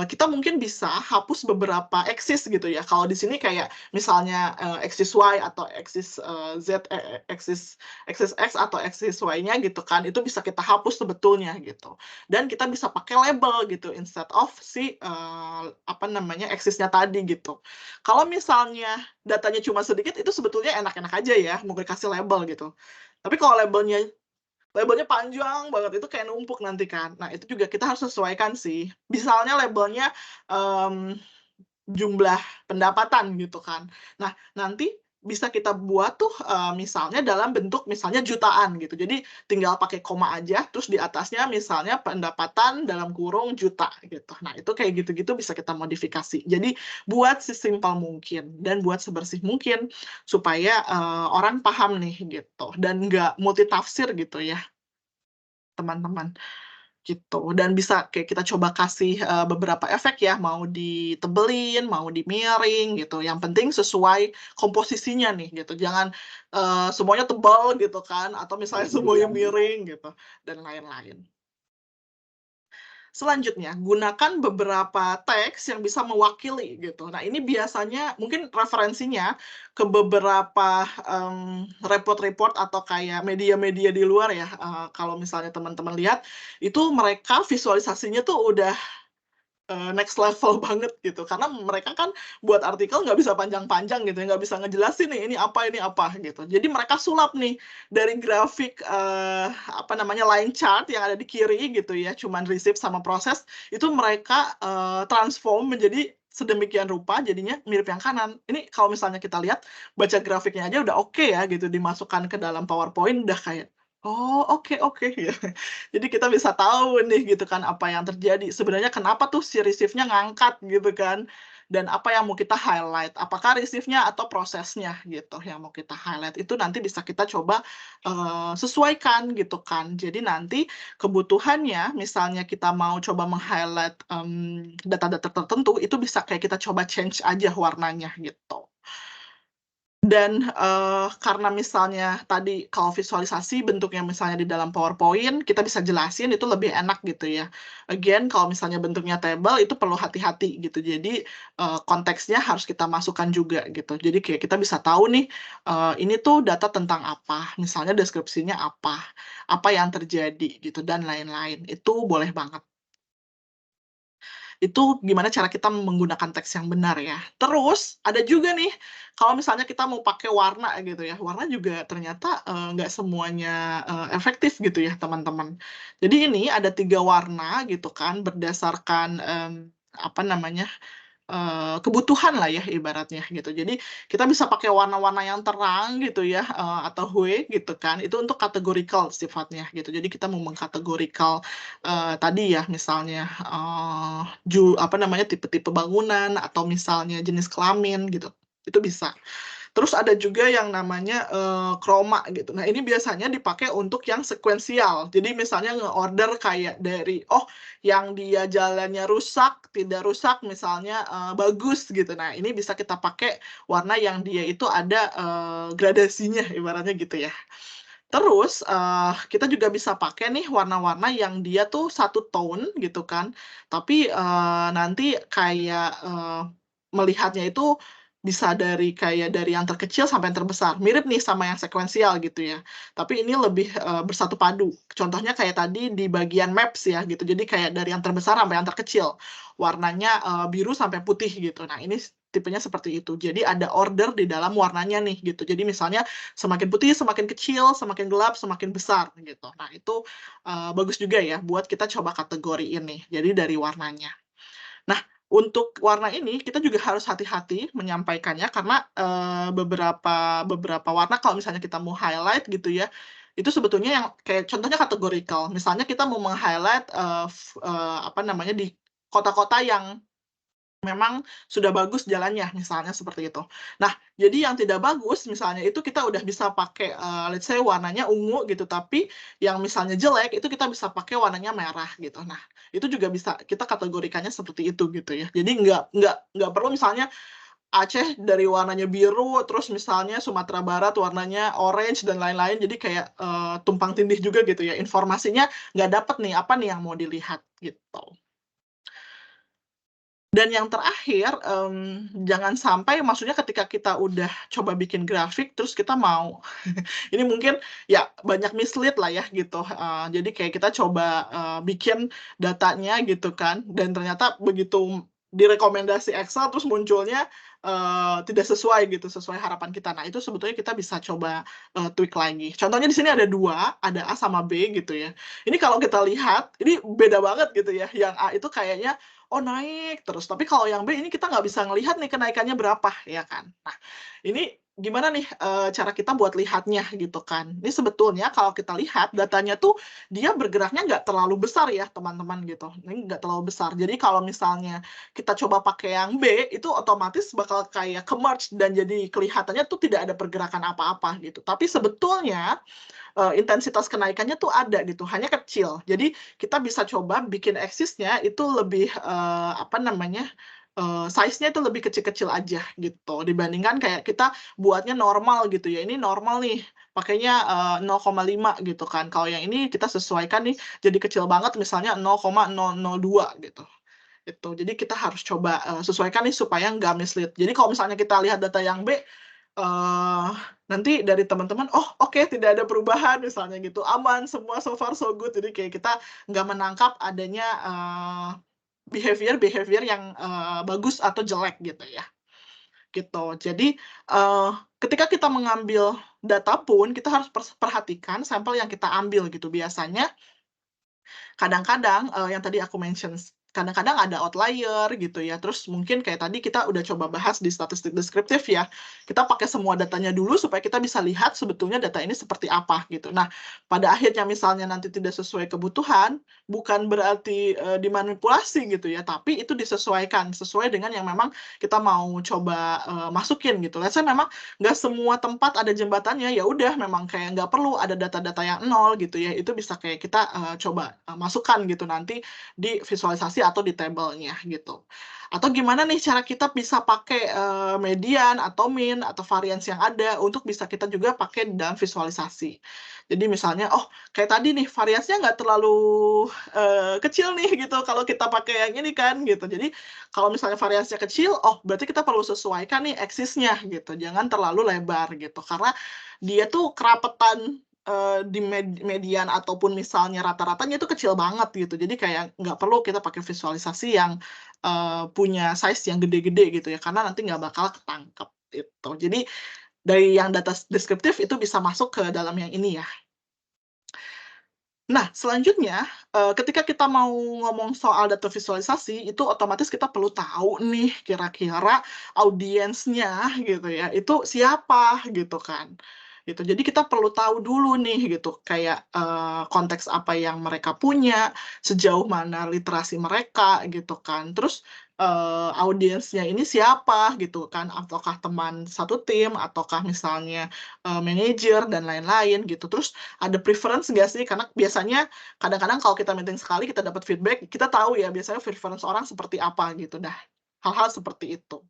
kita mungkin bisa hapus beberapa eksis gitu ya. Kalau di sini kayak misalnya eksis Y atau eksis Z, eksis X atau eksis Y-nya gitu kan, itu bisa kita hapus sebetulnya gitu. Dan kita bisa pakai label gitu instead of si apa namanya eksisnya tadi gitu. Kalau misalnya datanya cuma sedikit, itu sebetulnya enak-enak aja ya, mau dikasih label gitu. Tapi kalau labelnya panjang banget, itu kayak numpuk nanti kan. Nah, itu juga kita harus sesuaikan sih. Misalnya labelnya jumlah pendapatan gitu kan. Nah, nanti bisa kita buat tuh misalnya dalam bentuk misalnya jutaan gitu. Jadi tinggal pakai koma aja, terus di atasnya misalnya pendapatan dalam kurung juta gitu. Nah itu kayak gitu-gitu bisa kita modifikasi. Jadi buat sesimpel mungkin dan buat sebersih mungkin supaya orang paham nih gitu dan nggak multitafsir gitu ya teman-teman. Gitu, dan bisa kayak kita coba kasih, beberapa efek ya, mau ditebelin, mau dimiring gitu, yang penting sesuai komposisinya nih gitu, jangan, semuanya tebal gitu kan, atau misalnya semuanya miring gitu, dan lain-lain. Selanjutnya, gunakan beberapa teks yang bisa mewakili gitu. Nah, ini biasanya mungkin referensinya ke beberapa, report-report atau kayak media-media di luar ya, kalau misalnya teman-teman lihat, itu mereka visualisasinya tuh udah next level banget gitu, karena mereka kan buat artikel nggak bisa panjang-panjang gitu ya, nggak bisa ngejelasin nih, ini apa, gitu. Jadi mereka sulap nih, dari grafik, apa namanya, line chart yang ada di kiri gitu ya, cuman receipt sama proses, itu mereka, transform menjadi sedemikian rupa, jadinya mirip yang kanan. Ini kalau misalnya kita lihat, baca grafiknya aja udah oke ya gitu, dimasukkan ke dalam PowerPoint udah kayak, "Oh, oke," ya. Jadi kita bisa tahu nih gitu kan apa yang terjadi. Sebenarnya kenapa tuh si receive-nya ngangkat gitu kan, dan apa yang mau kita highlight. Apakah receive-nya atau prosesnya gitu yang mau kita highlight. Itu nanti bisa kita coba, sesuaikan gitu kan. Jadi nanti kebutuhannya misalnya kita mau coba meng-highlight, data-data tertentu, itu bisa kayak kita coba change aja warnanya gitu. Dan, karena misalnya tadi kalau visualisasi bentuknya misalnya di dalam PowerPoint, kita bisa jelasin itu lebih enak gitu ya. Again, kalau misalnya bentuknya table itu perlu hati-hati gitu. Jadi, konteksnya harus kita masukkan juga gitu. Jadi kayak kita bisa tahu nih, ini tuh data tentang apa, misalnya deskripsinya apa yang terjadi gitu, dan lain-lain. Itu boleh banget. Itu gimana cara kita menggunakan teks yang benar ya. Terus ada juga nih, kalau misalnya kita mau pakai warna gitu ya, warna juga ternyata, nggak semuanya, efektif gitu ya teman-teman. Jadi ini ada 3 warna gitu kan berdasarkan, apa namanya, kebutuhan lah ya ibaratnya gitu. Jadi kita bisa pakai warna-warna yang terang gitu ya, atau hue gitu kan, itu untuk categorical sifatnya gitu. Jadi kita mau mengkategorical, tadi ya misalnya, apa namanya, tipe-tipe bangunan atau misalnya jenis kelamin gitu, itu bisa. Terus ada juga yang namanya, chroma gitu. Nah, ini biasanya dipakai untuk yang sekuensial. Jadi misalnya nge-order kayak dari, oh yang dia jalannya rusak, tidak rusak, misalnya, bagus gitu. Nah, ini bisa kita pakai warna yang dia itu ada, gradasinya ibaratnya gitu ya. Terus, kita juga bisa pakai nih warna-warna yang dia tuh satu tone gitu kan, tapi, nanti kayak, melihatnya itu bisa dari kayak dari yang terkecil sampai yang terbesar, mirip nih sama yang sekuensial gitu ya. Tapi ini lebih, bersatu padu. Contohnya kayak tadi di bagian maps ya gitu, jadi kayak dari yang terbesar sampai yang terkecil, warnanya, biru sampai putih gitu. Nah ini tipenya seperti itu. Jadi ada order di dalam warnanya nih gitu. Jadi misalnya semakin putih, semakin kecil, semakin gelap, semakin besar gitu. Nah itu, bagus juga ya buat kita coba kategoriin nih, jadi dari warnanya. Nah, untuk warna ini kita juga harus hati-hati menyampaikannya karena, beberapa beberapa warna kalau misalnya kita mau highlight gitu ya, itu sebetulnya yang kayak contohnya categorical. Misalnya kita mau meng-highlight, apa namanya, di kota-kota yang memang sudah bagus jalannya, misalnya seperti itu. Nah, jadi yang tidak bagus misalnya itu kita udah bisa pakai, let's say warnanya ungu gitu, tapi yang misalnya jelek itu kita bisa pakai warnanya merah gitu. Nah, itu juga bisa kita kategorikannya seperti itu gitu ya. Jadi nggak perlu misalnya Aceh dari warnanya biru, terus misalnya Sumatera Barat warnanya orange dan lain-lain, jadi kayak, tumpang tindih juga gitu ya, informasinya nggak dapet nih, apa nih yang mau dilihat gitu. Dan yang terakhir, jangan sampai maksudnya ketika kita udah coba bikin grafik, terus kita mau ini mungkin ya banyak mislead lah ya gitu, jadi kayak kita coba, bikin datanya gitu kan, dan ternyata begitu direkomendasi Excel terus munculnya, tidak sesuai gitu, sesuai harapan kita. Nah, itu sebetulnya kita bisa coba, tweak lagi. Contohnya di sini ada 2, ada A sama B gitu ya. Ini kalau kita lihat, ini beda banget gitu ya, yang A itu kayaknya oh naik terus, tapi kalau yang B ini kita nggak bisa ngelihat nih kenaikannya berapa, ya kan. Nah, ini gimana nih cara kita buat lihatnya gitu kan. Ini sebetulnya kalau kita lihat datanya tuh dia bergeraknya nggak terlalu besar ya teman-teman gitu. Ini nggak terlalu besar. Jadi kalau misalnya kita coba pakai yang B itu otomatis bakal kayak ke-merge dan jadi kelihatannya tuh tidak ada pergerakan apa-apa gitu. Tapi sebetulnya intensitas kenaikannya tuh ada gitu, hanya kecil. Jadi kita bisa coba bikin axis-nya itu lebih apa namanya, size-nya itu lebih kecil-kecil aja gitu, dibandingkan kayak kita buatnya normal gitu ya, ini normal nih, pakainya 0,5 gitu kan. Kalau yang ini kita sesuaikan nih jadi kecil banget misalnya 0,002 gitu. Itu. Jadi kita harus coba sesuaikan nih supaya nggak mislead. Jadi kalau misalnya kita lihat data yang B, nanti dari teman-teman, "Oh oke tidak ada perubahan," misalnya gitu, "aman semua so far so good." Jadi kayak kita nggak menangkap adanya behavior yang bagus atau jelek gitu ya, gitu. Jadi ketika kita mengambil data pun kita harus perhatikan sampel yang kita ambil gitu. Biasanya kadang-kadang yang tadi aku mention, kadang-kadang ada outlier gitu ya, terus mungkin kayak tadi kita udah coba bahas di statistik deskriptif ya, kita pakai semua datanya dulu supaya kita bisa lihat sebetulnya data ini seperti apa gitu. Nah, pada akhirnya misalnya nanti tidak sesuai kebutuhan, bukan berarti dimanipulasi gitu ya, tapi itu disesuaikan, sesuai dengan yang memang kita mau coba masukin gitu. Let's say memang nggak semua tempat ada jembatannya, ya udah memang kayak nggak perlu ada data-data yang nol gitu ya, itu bisa kayak kita coba masukkan gitu nanti di visualisasi atau di tabelnya gitu. Atau gimana nih cara kita bisa pakai median atau mean atau variance yang ada untuk bisa kita juga pakai dalam visualisasi. Jadi misalnya, oh kayak tadi nih variasinya nggak terlalu kecil nih gitu kalau kita pakai yang ini kan gitu. Jadi kalau misalnya variasinya kecil, oh berarti kita perlu sesuaikan nih axis-nya gitu, jangan terlalu lebar gitu. Karena dia tuh kerapetan di median ataupun misalnya rata-ratanya itu kecil banget gitu. Jadi kayak nggak perlu kita pakai visualisasi yang punya size yang gede-gede gitu ya, karena nanti nggak bakal ketangkep gitu. Jadi dari yang data deskriptif itu bisa masuk ke dalam yang ini ya. Nah, selanjutnya, ketika kita mau ngomong soal data visualisasi, itu otomatis kita perlu tahu nih kira-kira audiensnya gitu ya, itu siapa gitu kan. Gitu. Jadi kita perlu tahu dulu nih gitu, kayak konteks apa yang mereka punya, sejauh mana literasi mereka gitu kan. Terus audiensnya ini siapa gitu kan, ataukah teman satu tim, ataukah misalnya manajer dan lain-lain gitu. Terus ada preference nggak sih? Karena biasanya kadang-kadang kalau kita meeting sekali kita dapat feedback, kita tahu ya biasanya preference orang seperti apa gitu. Nah, hal-hal seperti itu.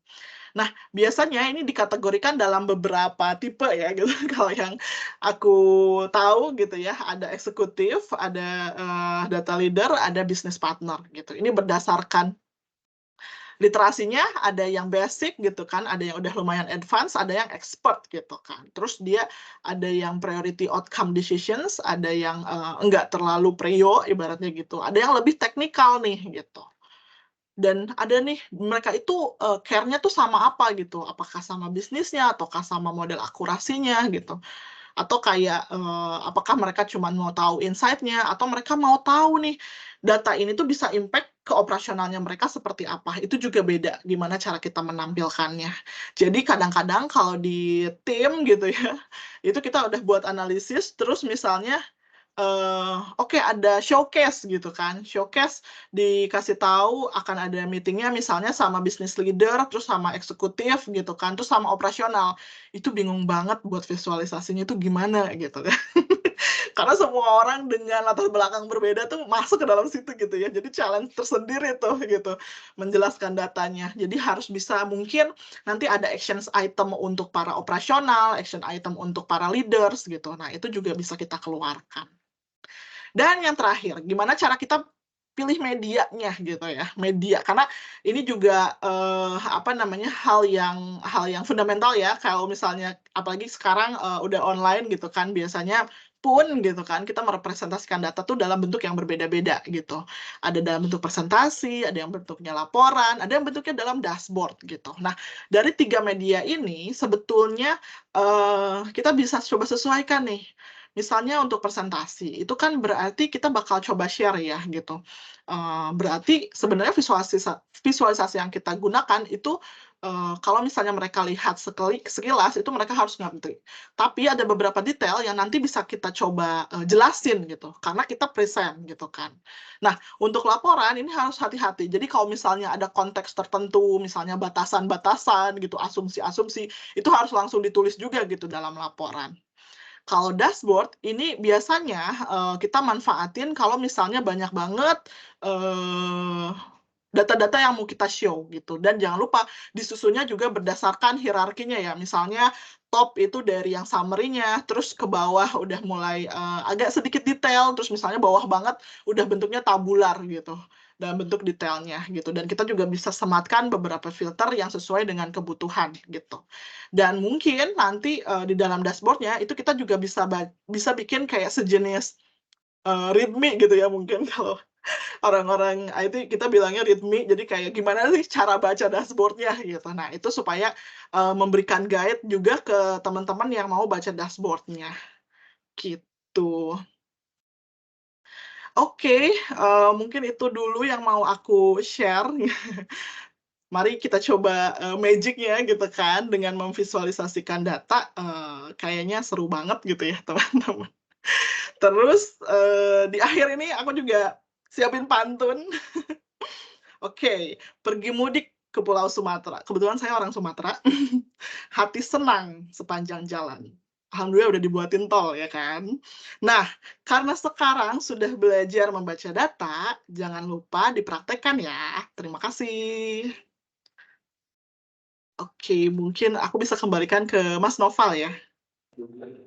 Nah, biasanya ini dikategorikan dalam beberapa tipe ya gitu. Kalau yang aku tahu gitu ya, ada eksekutif, ada data leader, ada business partner gitu. Ini berdasarkan literasinya, ada yang basic gitu kan, ada yang udah lumayan advance, ada yang expert gitu kan. Terus dia ada yang priority outcome decisions, ada yang enggak terlalu prio ibaratnya gitu. Ada yang lebih teknikal nih gitu. Dan ada nih mereka itu care-nya tuh sama apa gitu, apakah sama bisnisnya ataukah sama model akurasinya gitu. Atau kayak apakah mereka cuma mau tahu insight-nya atau mereka mau tahu nih data ini tuh bisa impact ke operasionalnya mereka seperti apa. Itu juga beda gimana cara kita menampilkannya. Jadi kadang-kadang kalau di tim gitu ya, itu kita udah buat analisis terus misalnya oke ada showcase gitu kan, showcase dikasih tahu akan ada meeting-nya misalnya sama business leader, terus sama eksekutif gitu kan, terus sama operasional. Itu bingung banget buat visualisasinya itu gimana gitu kan. Karena semua orang dengan latar belakang berbeda tuh masuk ke dalam situ gitu ya, jadi challenge tersendiri tuh gitu, menjelaskan datanya. Jadi harus bisa mungkin nanti ada action item untuk para operasional, action item untuk para leaders gitu. Nah itu juga bisa kita keluarkan. Dan yang terakhir, gimana cara kita pilih medianya gitu ya, media. Karena ini juga apa namanya hal yang fundamental ya. Kalau misalnya apalagi sekarang udah online gitu kan, biasanya pun gitu kan kita merepresentasikan data tuh dalam bentuk yang berbeda-beda gitu. Ada dalam bentuk presentasi, ada yang bentuknya laporan, ada yang bentuknya dalam dashboard gitu. Nah dari 3 media ini sebetulnya kita bisa coba sesuaikan nih. misalnya untuk presentasi, itu kan berarti kita bakal coba share ya gitu. Berarti sebenarnya visualisasi yang kita gunakan itu, kalau misalnya mereka lihat sekilas itu mereka harus ngerti. Tapi ada beberapa detail yang nanti bisa kita coba, jelasin gitu, karena kita present gitu kan. Nah, untuk laporan ini harus hati-hati. Jadi kalau misalnya ada konteks tertentu, misalnya batasan-batasan gitu, asumsi-asumsi, itu harus langsung ditulis juga gitu dalam laporan. Kalau dashboard ini biasanya, kita manfaatin kalau misalnya banyak banget, data-data yang mau kita show gitu, dan jangan lupa disusunnya juga berdasarkan hierarkinya ya, misalnya top itu dari yang summary-nya, terus ke bawah udah mulai, agak sedikit detail, terus misalnya bawah banget udah bentuknya tabular gitu, dalam bentuk detailnya gitu, dan kita juga bisa sematkan beberapa filter yang sesuai dengan kebutuhan gitu. Dan mungkin nanti, di dalam dashboard-nya itu kita juga bisa bikin kayak sejenis, readme gitu ya mungkin kalau orang-orang IT kita bilangnya readme, jadi kayak gimana sih cara baca dashboard-nya gitu. Nah, itu supaya, memberikan guide juga ke teman-teman yang mau baca dashboard-nya, gitu. Oke, mungkin itu dulu yang mau aku share. Mari kita coba, magic-nya gitu kan, dengan memvisualisasikan data, kayaknya seru banget gitu ya, teman-teman. Terus, di akhir ini aku juga siapin pantun. Oke, pergi mudik ke Pulau Sumatera. Kebetulan saya orang Sumatera. Hati senang sepanjang jalan. Alhamdulillah udah dibuatin tol ya kan. Nah, karena sekarang sudah belajar membaca data, jangan lupa dipraktekkan ya. Terima kasih. Oke, mungkin aku bisa kembalikan ke Mas Noval ya.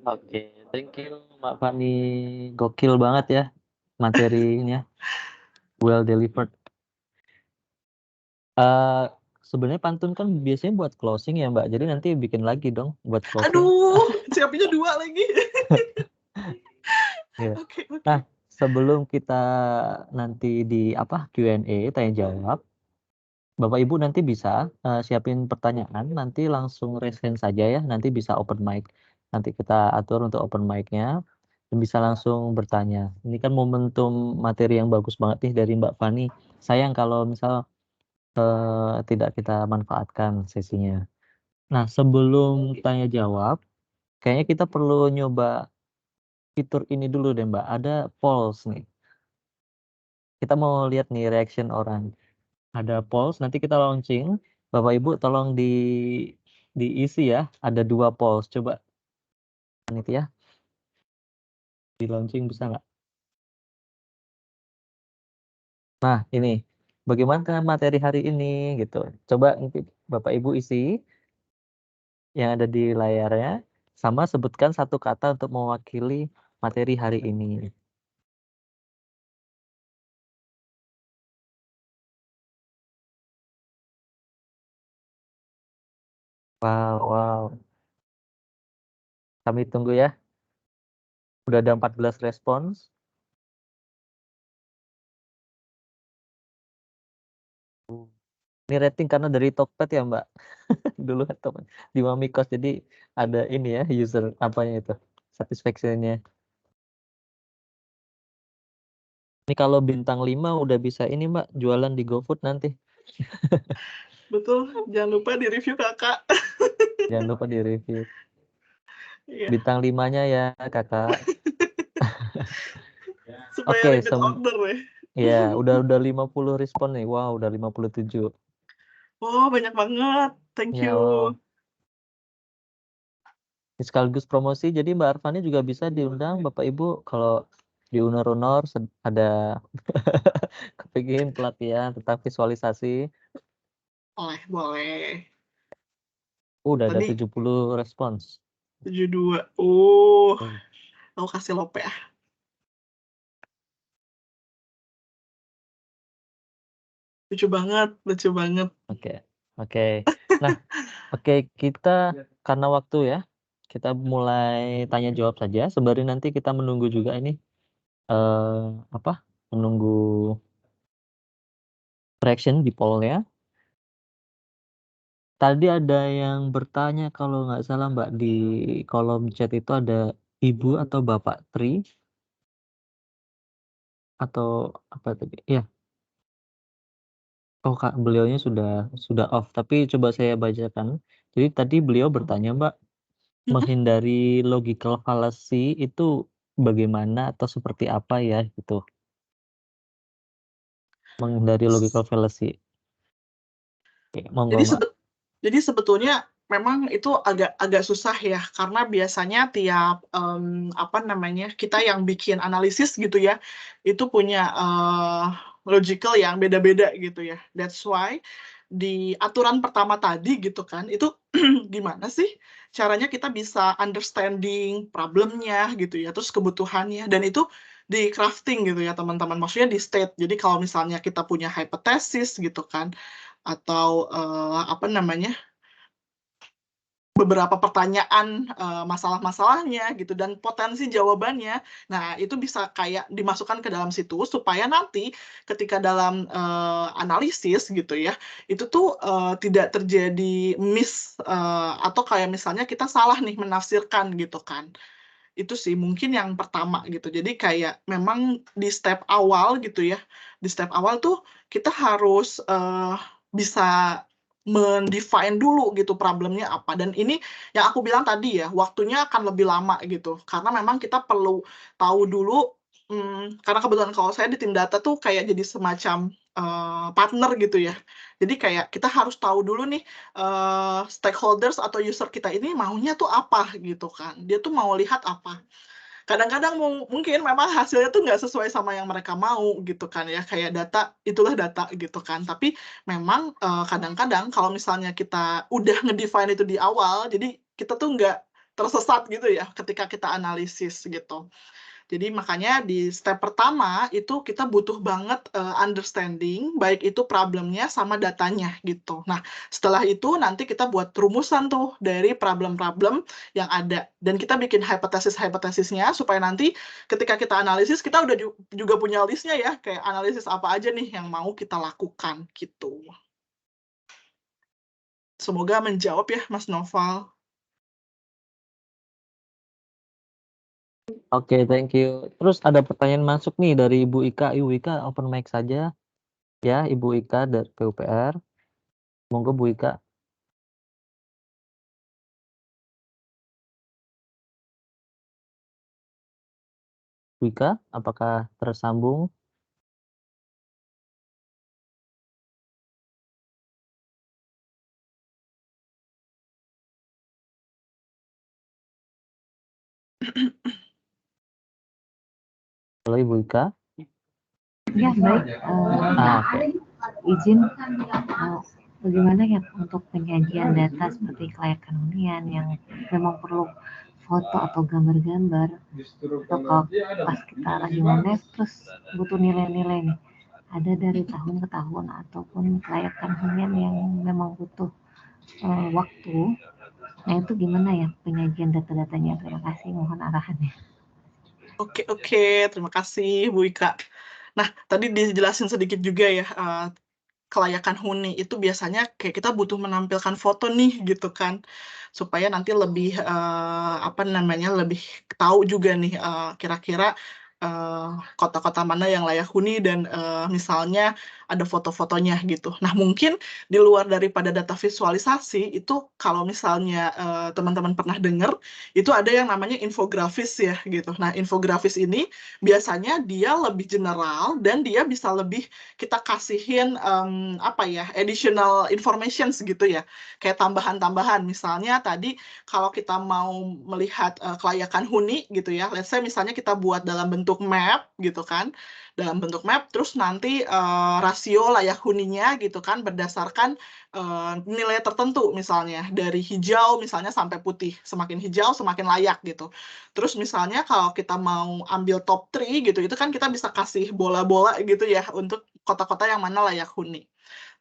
Oke, thank you Mbak Fani, gokil banget ya materinya, well delivered. Sebenarnya pantun kan biasanya buat closing ya Mbak, jadi nanti bikin lagi dong buat closing. Aduh, siapinnya 2 lagi. Iya. Oke, Nah, oke. sebelum kita nanti di Q&A tanya jawab, Bapak Ibu nanti bisa siapin pertanyaan, nanti langsung raise hand saja ya, nanti bisa open mic. Nanti kita atur untuk open mic-nya dan bisa langsung bertanya. Ini kan momentum materi yang bagus banget nih dari Mbak Fani. Sayang kalau misal tidak kita manfaatkan sesinya. Nah, sebelum tanya jawab, kayaknya kita perlu nyoba fitur ini dulu deh Mbak. Ada polls nih. Kita mau lihat nih reaction orang. Ada polls, nanti kita launching. Bapak Ibu tolong diisi ya. Ada 2 polls. Coba itu ya. Di launching bisa nggak? Nah, ini. Bagaimana materi hari ini gitu. Coba nanti Bapak Ibu isi yang ada di layarnya. Sama sebutkan 1 kata untuk mewakili materi hari ini. Wow, wow. Kami tunggu ya. Udah ada 14 respons. Ini rating karena dari Tokped ya Mbak. Dulu kan Tokped di Mamikos, jadi ada ini ya user apanya itu satisfaction-nya. Ini kalau bintang 5 udah bisa ini Mbak jualan di GoFood nanti. Betul, jangan lupa di-review Kakak. Jangan lupa di review. Iya. Bintang 5-nya ya Kakak. Supaya Oke, repeat order ya. ya udah 50 respon nih. Wow, udah 57. Oh, banyak banget. Thank Ya, you. wow. Ini sekaligus promosi, jadi Mbak Arfani juga bisa diundang Bapak Ibu kalau di Unor ada kepingin pelatihan tentang visualisasi. Boleh. Udah ada Tadi 70 respons. 72. Oh, Hmm. aku kasih lope ya. Lucu banget, lucu banget. Oke. Nah, kita karena waktu ya, kita mulai tanya jawab saja. Sembari nanti kita menunggu juga ini menunggu reaction di poll-nya. Tadi ada yang bertanya kalau nggak salah Mbak di kolom chat itu ada Ibu atau Bapak Tri atau apa tadi? Iya. Oh, Kak, beliaunya sudah off, tapi coba saya bacakan. Jadi tadi beliau bertanya, Mbak, menghindari logical fallacy itu bagaimana atau seperti apa ya gitu. Menghindari logical fallacy. Oke, monggo, Jadi Mbak. Jadi sebetulnya memang itu agak susah ya, karena biasanya tiap apa namanya, kita yang bikin analisis gitu ya, itu punya logical yang beda-beda gitu ya. That's why di aturan pertama tadi gitu kan, itu gimana sih caranya kita bisa understanding problemnya gitu ya, terus kebutuhannya, dan itu di crafting gitu ya teman-teman, maksudnya di state. Jadi kalau misalnya kita punya hypothesis gitu kan, atau apa namanya, beberapa pertanyaan, masalah-masalahnya gitu dan potensi jawabannya. Nah, itu bisa kayak dimasukkan ke dalam situ supaya nanti ketika dalam, analisis gitu ya, itu tuh, tidak terjadi atau kayak misalnya kita salah nih menafsirkan gitu kan. Itu sih mungkin yang pertama gitu. Jadi kayak memang di step awal gitu ya, di step awal tuh kita harus, bisa mendefine dulu gitu problemnya apa, dan ini yang aku bilang tadi ya, waktunya akan lebih lama gitu. Karena memang kita perlu tahu dulu, karena kebetulan kalau saya di tim data tuh kayak jadi semacam, partner gitu ya. Jadi kayak kita harus tahu dulu nih, stakeholders atau user kita ini maunya tuh apa gitu kan, dia tuh mau lihat apa. Kadang-kadang mungkin memang hasilnya tuh nggak sesuai sama yang mereka mau gitu kan ya, kayak data, itulah data gitu kan. Tapi memang, kadang-kadang kalau misalnya kita udah nge-define itu di awal, jadi kita tuh nggak tersesat gitu ya ketika kita analisis gitu. Jadi makanya di step pertama itu kita butuh banget, understanding, baik itu problemnya sama datanya gitu. Nah, setelah itu nanti kita buat rumusan tuh dari problem-problem yang ada, dan kita bikin hipotesis-hipotesisnya supaya nanti ketika kita analisis kita udah juga punya list-nya ya, kayak analisis apa aja nih yang mau kita lakukan gitu. Semoga menjawab ya Mas Noval. Oke, thank you. Terus ada pertanyaan masuk nih dari Ibu Ika. Ibu Ika open mic saja ya, Ibu Ika dari PUPR. Monggo Bu Ika. Bu Ika, apakah tersambung? Halo Ibu Ika. Ya, baik. Oke. Izin, bagaimana ya untuk penyajian data seperti kelayakan hunian yang memang perlu foto atau gambar-gambar, atau kalau pas kita lagi mau terus butuh nilai-nilai nih, ada dari tahun ke tahun, ataupun kelayakan hunian yang memang butuh waktu. Nah, itu gimana ya penyajian data-datanya? Terima kasih, mohon arahannya. Oke, terima kasih Bu Ika. Nah, tadi dijelasin sedikit juga ya, kelayakan huni itu biasanya kayak kita butuh menampilkan foto nih gitu kan, supaya nanti lebih, apa namanya, lebih tahu juga nih, kira-kira, kota-kota mana yang layak huni dan, misalnya ada foto-fotonya gitu. Nah, mungkin di luar daripada data visualisasi itu kalau misalnya, teman-teman pernah dengar, itu ada yang namanya infografis ya gitu. Nah, infografis ini biasanya dia lebih general dan dia bisa lebih kita kasihin, apa ya, additional informations gitu ya, kayak tambahan-tambahan. Misalnya tadi kalau kita mau melihat, kelayakan huni gitu ya, let's say misalnya kita buat dalam bentuk map gitu kan, dalam bentuk map, terus nanti, rasio layak huninya gitu kan berdasarkan, nilai tertentu misalnya, dari hijau misalnya sampai putih, semakin hijau semakin layak gitu. Terus misalnya kalau kita mau ambil top 3 gitu, itu kan kita bisa kasih bola-bola gitu ya untuk kota-kota yang mana layak huni.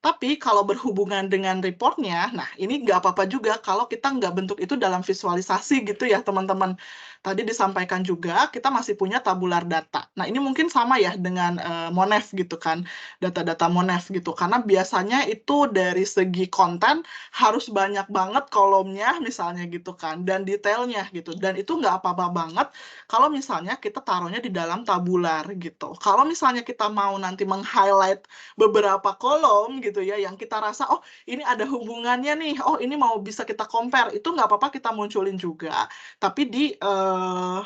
Tapi kalau berhubungan dengan reportnya, nah ini nggak apa-apa juga kalau kita nggak bentuk itu dalam visualisasi gitu ya teman-teman. Tadi disampaikan juga kita masih punya tabular data. Nah ini mungkin sama ya dengan Monef gitu kan, data-data Monef gitu. Karena biasanya itu dari segi konten harus banyak banget kolomnya misalnya gitu kan, dan detailnya gitu. Dan itu nggak apa-apa banget kalau misalnya kita taruhnya di dalam tabular gitu. Kalau misalnya kita mau nanti meng-highlight beberapa kolom gitu ya yang kita rasa oh ini ada hubungannya nih, oh ini mau bisa kita compare, itu nggak apa-apa kita munculin juga, tapi di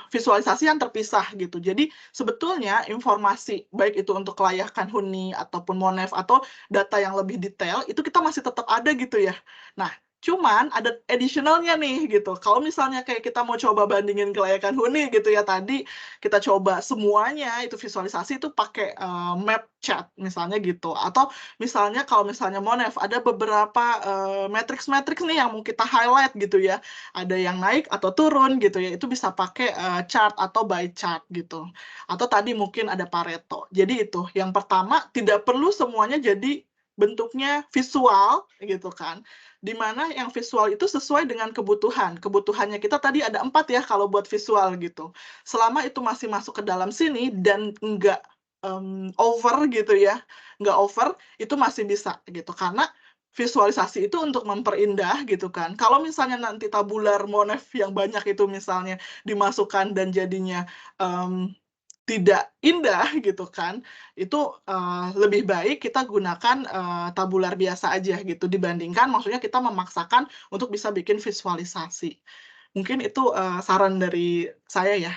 visualisasi yang terpisah gitu. Jadi sebetulnya informasi baik itu untuk kelayakan huni ataupun Monef atau data yang lebih detail itu kita masih tetap ada gitu ya. Nah, cuman ada additionalnya nih gitu. Kalau misalnya kayak kita mau coba bandingin kelayakan huni gitu ya tadi, kita coba semuanya itu visualisasi itu pakai map chat misalnya gitu. Atau misalnya kalau misalnya Monef ada beberapa matrix-matrix nih yang mau kita highlight gitu ya. Ada yang naik atau turun gitu ya. Itu bisa pakai chart atau by chart gitu. Atau tadi mungkin ada Pareto. Jadi itu yang pertama tidak perlu semuanya jadi bentuknya visual gitu kan. Dimana yang visual itu sesuai dengan kebutuhan. Kebutuhannya kita tadi ada 4 ya kalau buat visual gitu. Selama itu masih masuk ke dalam sini dan enggak over gitu ya, nggak over, itu masih bisa gitu. Karena visualisasi itu untuk memperindah gitu kan. Kalau misalnya nanti tabular Monef yang banyak itu misalnya dimasukkan dan jadinya tidak indah gitu kan, itu lebih baik kita gunakan tabular biasa aja gitu dibandingkan maksudnya kita memaksakan untuk bisa bikin visualisasi. Mungkin itu saran dari saya ya,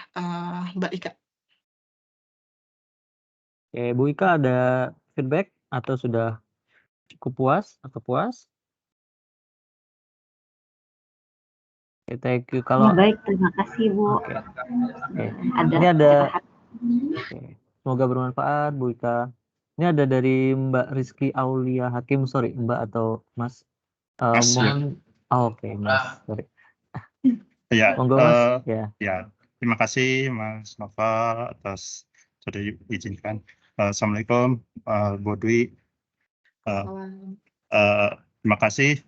Mbak Ika. Oke, Bu Ika ada feedback atau sudah cukup puas atau puas? Oke, thank you. Kalau Baik, terima kasih Bu. Oke. Ada Ini ada istirahat. Oke. Semoga bermanfaat, Bu Ika. Ini ada dari Mbak Rizky Aulia Hakim, sorry Mbak atau Mas. Mas, Mohon, oke Mas, sorry. Ya, Monggo Mas. Ya. ya, terima kasih Mas Nova atas sudah diizinkan. Assalamualaikum, Bu Dwi. Terima kasih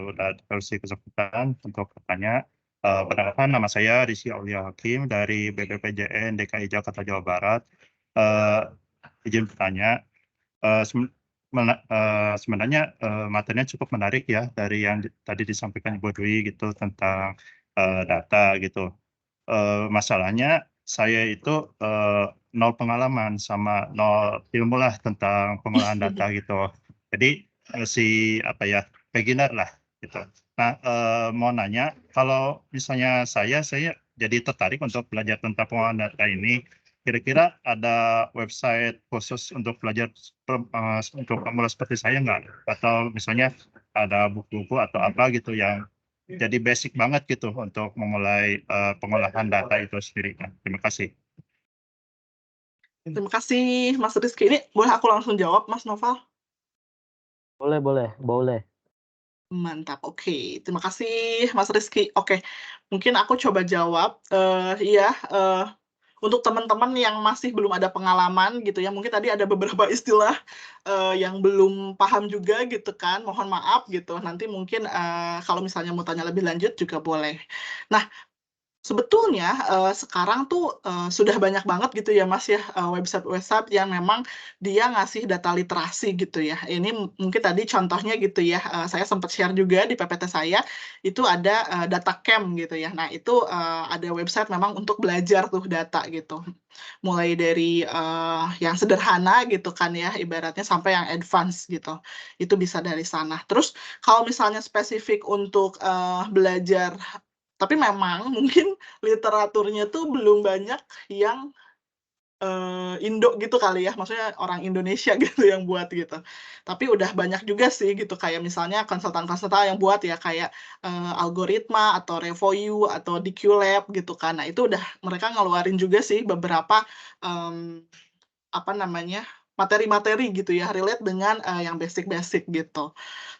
sudah dikasih kesempatan untuk bertanya. Perkenalkan, nama saya Rizky Aulia Hakim dari BPPJN DKI Jakarta Jawa Barat. Izin bertanya, sebenarnya materinya cukup menarik ya dari yang tadi disampaikan Bu Dwi gitu tentang data gitu. Masalahnya saya itu nol pengalaman sama nol ilmu lah tentang pengolahan data gitu. Jadi masih apa ya, beginner lah gitu. Nah, mau nanya, kalau misalnya saya jadi tertarik untuk belajar tentang pengolahan data ini, kira-kira ada website khusus untuk belajar untuk pemula seperti saya nggak? Atau misalnya ada buku-buku atau apa gitu yang jadi basic banget gitu untuk memulai pengolahan data itu sendiri. Terima kasih. Terima kasih Mas Rizky. Ini boleh aku langsung jawab Mas Noval? Boleh. Mantap, oke. Terima kasih Mas Rizky. Oke, mungkin aku coba jawab. Iya, untuk teman-teman yang masih belum ada pengalaman gitu ya, mungkin tadi ada beberapa istilah yang belum paham juga gitu kan, mohon maaf gitu. Nanti mungkin kalau misalnya mau tanya lebih lanjut juga boleh. Nah, sebetulnya sekarang tuh sudah banyak banget gitu ya Mas ya, website-website yang memang dia ngasih data literasi gitu ya. Ini mungkin tadi contohnya gitu ya, saya sempat share juga di PPT saya, itu ada DataCamp gitu ya. Nah itu ada website memang untuk belajar tuh data gitu. Mulai dari yang sederhana gitu kan ya, ibaratnya sampai yang advance gitu. Itu bisa dari sana. Terus kalau misalnya spesifik untuk belajar, tapi memang mungkin literaturnya tuh belum banyak yang Indo gitu kali ya, maksudnya orang Indonesia gitu yang buat gitu. Tapi udah banyak juga sih gitu, kayak misalnya konsultan-konsultan yang buat ya kayak Algoritma atau Revoyu atau DQ Lab gitu kan. Nah itu udah mereka ngeluarin juga sih beberapa apa namanya, materi-materi gitu ya, relate dengan yang basic-basic gitu.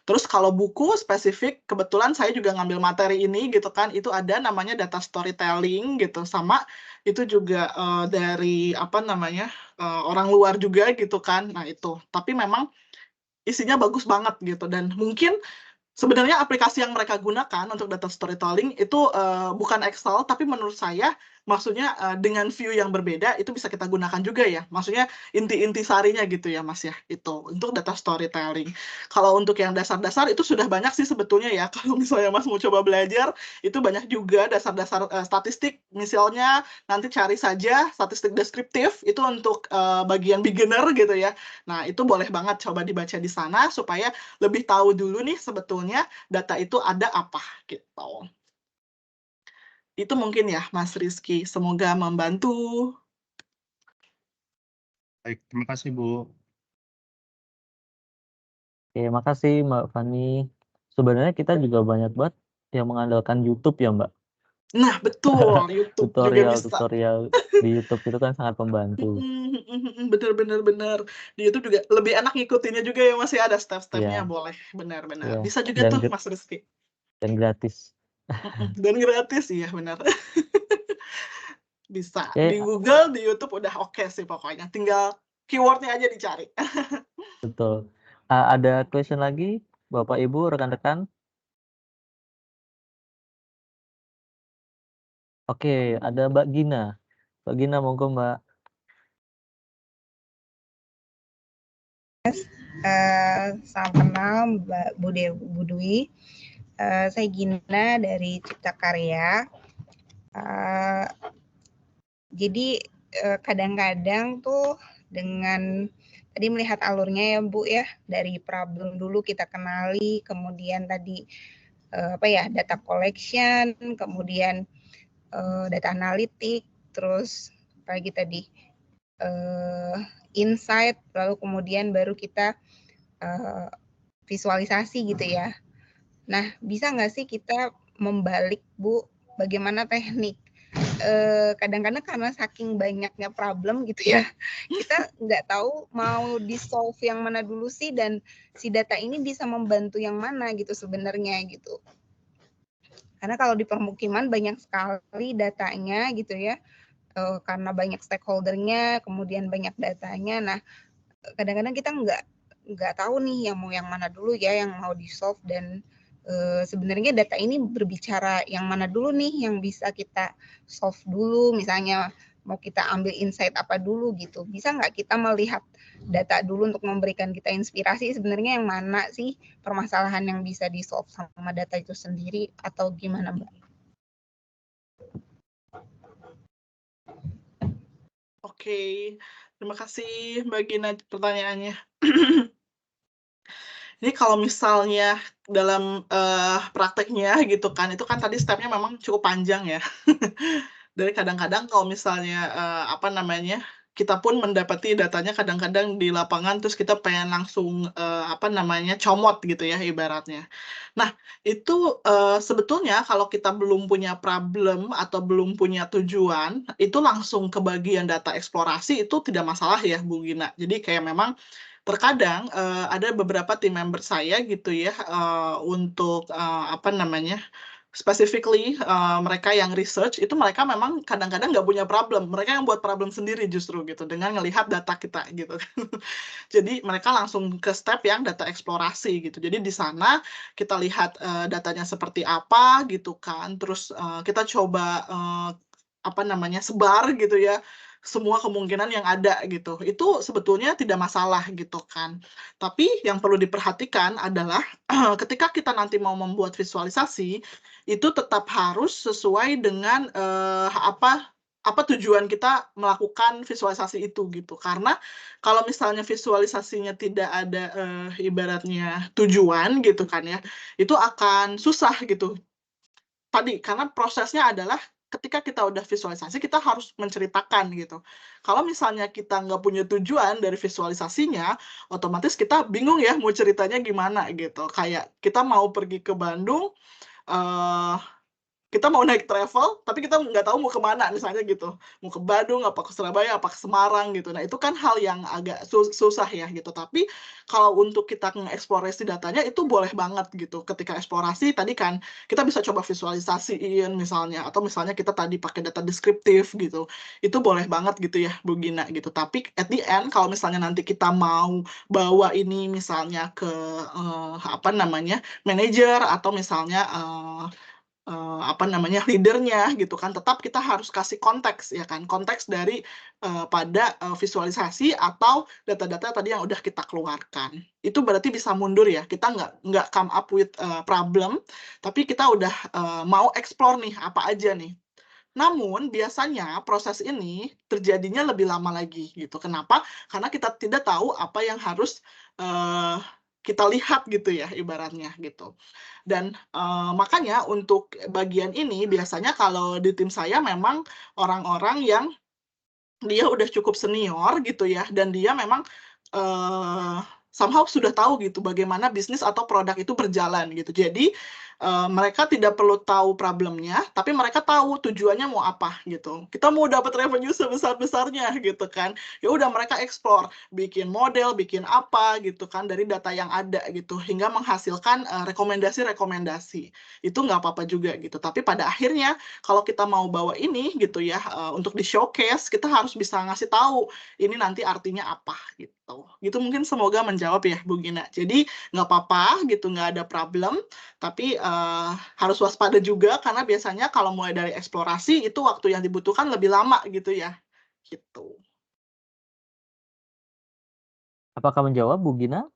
Terus kalau buku spesifik, kebetulan saya juga ngambil materi ini gitu kan, itu ada namanya data storytelling gitu, sama itu juga dari apa namanya, orang luar juga gitu kan. Nah itu, tapi memang isinya bagus banget gitu, dan mungkin sebenarnya aplikasi yang mereka gunakan untuk data storytelling itu bukan Excel, tapi menurut saya maksudnya dengan view yang berbeda itu bisa kita gunakan juga ya. Maksudnya inti-inti sarinya gitu ya Mas ya, itu untuk data storytelling. Kalau untuk yang dasar-dasar itu sudah banyak sih sebetulnya ya. Kalau misalnya Mas mau coba belajar, itu banyak juga dasar-dasar statistik. Misalnya nanti cari saja statistik deskriptif, itu untuk bagian beginner gitu ya. Nah, itu boleh banget coba dibaca di sana supaya lebih tahu dulu nih sebetulnya data itu ada apa gitu. Itu mungkin ya Mas Rizky, semoga membantu. Baik, terima kasih Bu. Oke, makasih Mbak Fani. Sebenarnya kita juga banyak banget yang mengandalkan YouTube ya Mbak. Nah, betul, YouTube juga bisa. Tutorial di YouTube itu kan sangat membantu. Bener. Di YouTube juga lebih enak ngikutinnya juga ya Mas ya, ada step-stepnya, Iya. boleh, benar-benar. Iya. Bisa juga Dan tuh Mas Rizky. Dan gratis. Dan gratis, iya benar. Bisa, Oke. di Google, di YouTube udah oke sih pokoknya, tinggal keywordnya aja dicari. Betul. Ada question lagi, Bapak Ibu, rekan-rekan? Oke, ada Mbak Gina. Mbak Gina, monggo Mbak. Salam kenal Mbak Bu Dwi. Saya Gina dari Cipta Karya. Jadi kadang-kadang tuh dengan tadi melihat alurnya ya Bu ya, dari problem dulu kita kenali, kemudian tadi data collection, kemudian data analitik, terus apalagi tadi insight, lalu kemudian baru kita visualisasi gitu ya. Nah, bisa nggak sih kita membalik Bu, bagaimana teknik? Kadang-kadang karena saking banyaknya problem gitu ya, kita nggak tahu mau di-solve yang mana dulu sih, dan si data ini bisa membantu yang mana gitu sebenarnya gitu. Karena kalau di permukiman banyak sekali datanya gitu ya, karena banyak stakeholder-nya, kemudian banyak datanya. Nah, kadang-kadang kita nggak tahu nih yang mau yang mana dulu ya, yang mau di-solve, dan sebenarnya data ini berbicara yang mana dulu nih yang bisa kita solve dulu, misalnya mau kita ambil insight apa dulu gitu. Bisa nggak kita melihat data dulu untuk memberikan kita inspirasi sebenarnya yang mana sih permasalahan yang bisa di-solve sama data itu sendiri, atau gimana Mbak? Oke, terima kasih Mbak Gina pertanyaannya. Ini kalau misalnya dalam prakteknya gitu kan, itu kan tadi stepnya memang cukup panjang ya. Dari kadang-kadang kalau misalnya kita pun mendapati datanya kadang-kadang di lapangan, terus kita pengen langsung comot gitu ya ibaratnya. Nah, itu sebetulnya kalau kita belum punya problem atau belum punya tujuan, itu langsung ke bagian data eksplorasi itu tidak masalah ya Bu Gina. Jadi kayak memang terkadang ada beberapa tim member saya gitu ya, untuk specifically mereka yang research itu mereka memang kadang-kadang nggak punya problem, mereka yang buat problem sendiri justru gitu dengan ngelihat data kita gitu. Jadi mereka langsung ke step yang data eksplorasi gitu. Jadi di sana kita lihat datanya seperti apa gitu kan, terus kita coba sebar gitu ya semua kemungkinan yang ada gitu. Itu sebetulnya tidak masalah gitu kan. Tapi yang perlu diperhatikan adalah ketika kita nanti mau membuat visualisasi, itu tetap harus sesuai dengan apa tujuan kita melakukan visualisasi itu gitu. Karena kalau misalnya visualisasinya tidak ada ibaratnya tujuan gitu kan ya, itu akan susah gitu. Tadi karena prosesnya adalah ketika kita udah visualisasi, kita harus menceritakan gitu. Kalau misalnya kita nggak punya tujuan dari visualisasinya, otomatis kita bingung ya mau ceritanya gimana gitu. Kayak kita mau pergi ke Bandung, kita mau naik travel, tapi kita nggak tahu mau kemana misalnya gitu. Mau ke Bandung, apa ke Surabaya, apa ke Semarang gitu. Nah, itu kan hal yang agak susah ya gitu. Tapi kalau untuk kita mengeksplorasi datanya itu boleh banget gitu. Ketika eksplorasi tadi kan kita bisa coba visualisasiin misalnya, atau misalnya kita tadi pakai data deskriptif gitu. Itu boleh banget gitu ya, Bu Gina gitu. Tapi at the end kalau misalnya nanti kita mau bawa ini misalnya ke apa namanya manajer atau misalnya apa namanya leadernya gitu kan, tetap kita harus kasih konteks ya kan, konteks dari pada visualisasi atau data-data tadi yang udah kita keluarkan. Itu berarti bisa mundur ya, kita nggak come up with problem, tapi kita udah mau explore nih apa aja nih. Namun biasanya proses ini terjadinya lebih lama lagi gitu. Kenapa? Karena kita tidak tahu apa yang harus kita lihat gitu ya ibaratnya gitu. Dan makanya untuk bagian ini biasanya kalau di tim saya memang orang-orang yang dia udah cukup senior gitu ya, dan dia memang somehow sudah tahu gitu bagaimana bisnis atau produk itu berjalan gitu. Jadi mereka tidak perlu tahu problemnya, tapi mereka tahu tujuannya mau apa gitu. Kita mau dapat revenue sebesar-besarnya gitu kan. Ya udah mereka explore, bikin model, bikin apa gitu kan dari data yang ada gitu hingga menghasilkan rekomendasi-rekomendasi. Itu nggak apa-apa juga gitu. Tapi pada akhirnya kalau kita mau bawa ini gitu ya untuk di showcase, kita harus bisa ngasih tahu ini nanti artinya apa gitu. Gitu mungkin semoga menjawab ya Bu Gina. Jadi nggak apa-apa gitu, nggak ada problem, tapi harus waspada juga karena biasanya kalau mulai dari eksplorasi itu waktu yang dibutuhkan lebih lama gitu ya. Gitu. Apakah menjawab Bu Gina?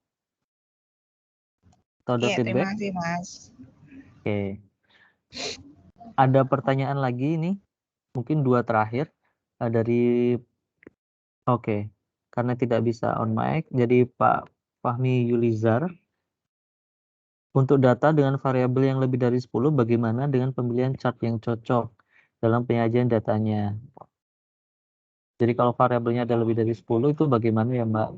Atau ada Iya, terima feedback? kasih Mas. Oke. Ada pertanyaan lagi ini, mungkin 2 terakhir dari oke. Karena tidak bisa on mic, jadi Pak Fahmi Yulizar. Untuk data dengan variabel yang lebih dari 10, bagaimana dengan pemilihan chart yang cocok dalam penyajian datanya? Jadi kalau variabelnya ada lebih dari 10 itu bagaimana ya Mbak?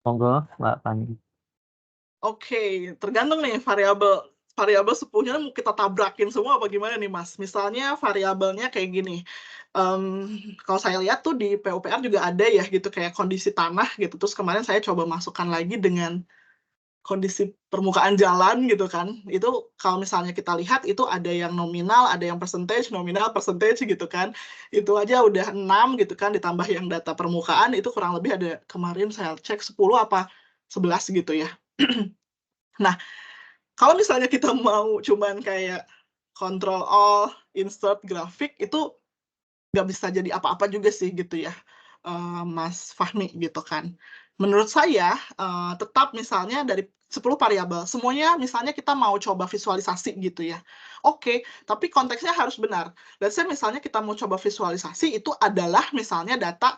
Monggo Mbak Fani. Oke, tergantung nih variabel 10-nya mau kita tabrakin semua apa gimana nih Mas? Misalnya variabelnya kayak gini. Kalau saya lihat tuh di PUPR juga ada ya gitu kayak kondisi tanah gitu. Terus kemarin saya coba masukkan lagi dengan kondisi permukaan jalan gitu kan. Itu kalau misalnya kita lihat itu ada yang nominal, ada yang percentage, nominal, percentage gitu kan. Itu aja udah 6 gitu kan ditambah yang data permukaan itu kurang lebih ada kemarin saya cek 10 apa 11 gitu ya. Nah, kalau misalnya kita mau cuman kayak control all, insert grafik itu nggak bisa jadi apa-apa juga sih gitu ya, Mas Fahmi gitu kan. Menurut saya tetap misalnya dari 10 variabel, semuanya misalnya kita mau coba visualisasi gitu ya. Oke, tapi konteksnya harus benar. Let's say misalnya kita mau coba visualisasi itu adalah misalnya data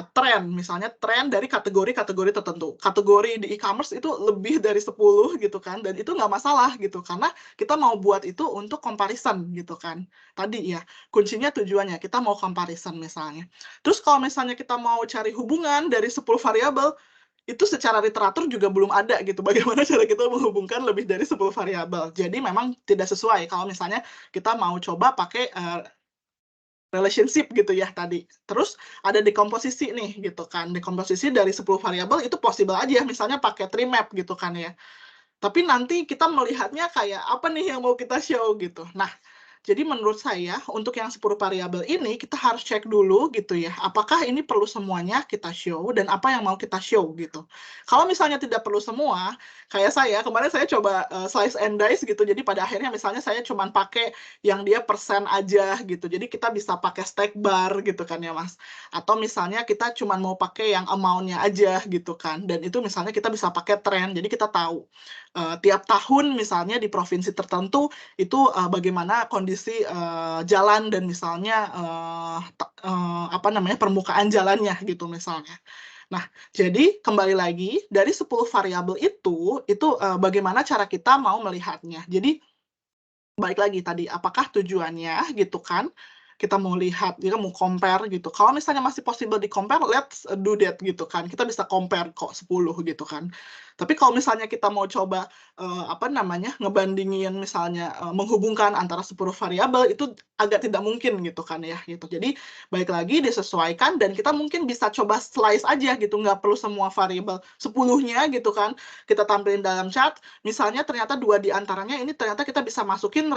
tren, misalnya tren dari kategori-kategori tertentu. Kategori di e-commerce itu lebih dari 10 gitu kan, dan itu nggak masalah gitu, karena kita mau buat itu untuk comparison gitu kan. Tadi ya, kuncinya tujuannya, kita mau comparison misalnya. Terus kalau misalnya kita mau cari hubungan dari 10 variabel, itu secara literatur juga belum ada gitu, bagaimana cara kita menghubungkan lebih dari 10 variabel. Jadi memang tidak sesuai kalau misalnya kita mau coba pakai relationship gitu ya tadi. Terus ada dekomposisi nih gitu kan. Dekomposisi dari 10 variabel itu possible aja misalnya pakai tree map gitu kan ya. Tapi nanti kita melihatnya kayak apa nih yang mau kita show gitu. Nah, jadi menurut saya untuk yang 10 variabel ini kita harus cek dulu gitu ya, apakah ini perlu semuanya kita show dan apa yang mau kita show gitu. Kalau misalnya tidak perlu semua, kayak saya kemarin saya coba slice and dice gitu. Jadi pada akhirnya misalnya saya cuma pakai yang dia persen aja gitu. Jadi kita bisa pakai stack bar gitu kan ya Mas. Atau misalnya kita cuma mau pakai yang amount-nya aja gitu kan. Dan itu misalnya kita bisa pakai trend. Jadi kita tahu tiap tahun misalnya di provinsi tertentu itu bagaimana kondisi jalan dan misalnya apa namanya permukaan jalannya gitu misalnya. Nah, jadi kembali lagi dari 10 variabel itu bagaimana cara kita mau melihatnya. Jadi balik lagi tadi apakah tujuannya gitu kan? Kita mau lihat, kita mau compare gitu. Kalau misalnya masih possible di compare, let's do that gitu kan. Kita bisa compare kok 10 gitu kan. Tapi kalau misalnya kita mau coba ngebandingin misalnya menghubungkan antara 10 variabel itu agak tidak mungkin gitu kan ya gitu. Jadi balik lagi disesuaikan dan kita mungkin bisa coba slice aja gitu, nggak perlu semua variabel 10-nya gitu kan kita tampilin dalam chat. Misalnya ternyata 2 di antaranya ini ternyata kita bisa masukin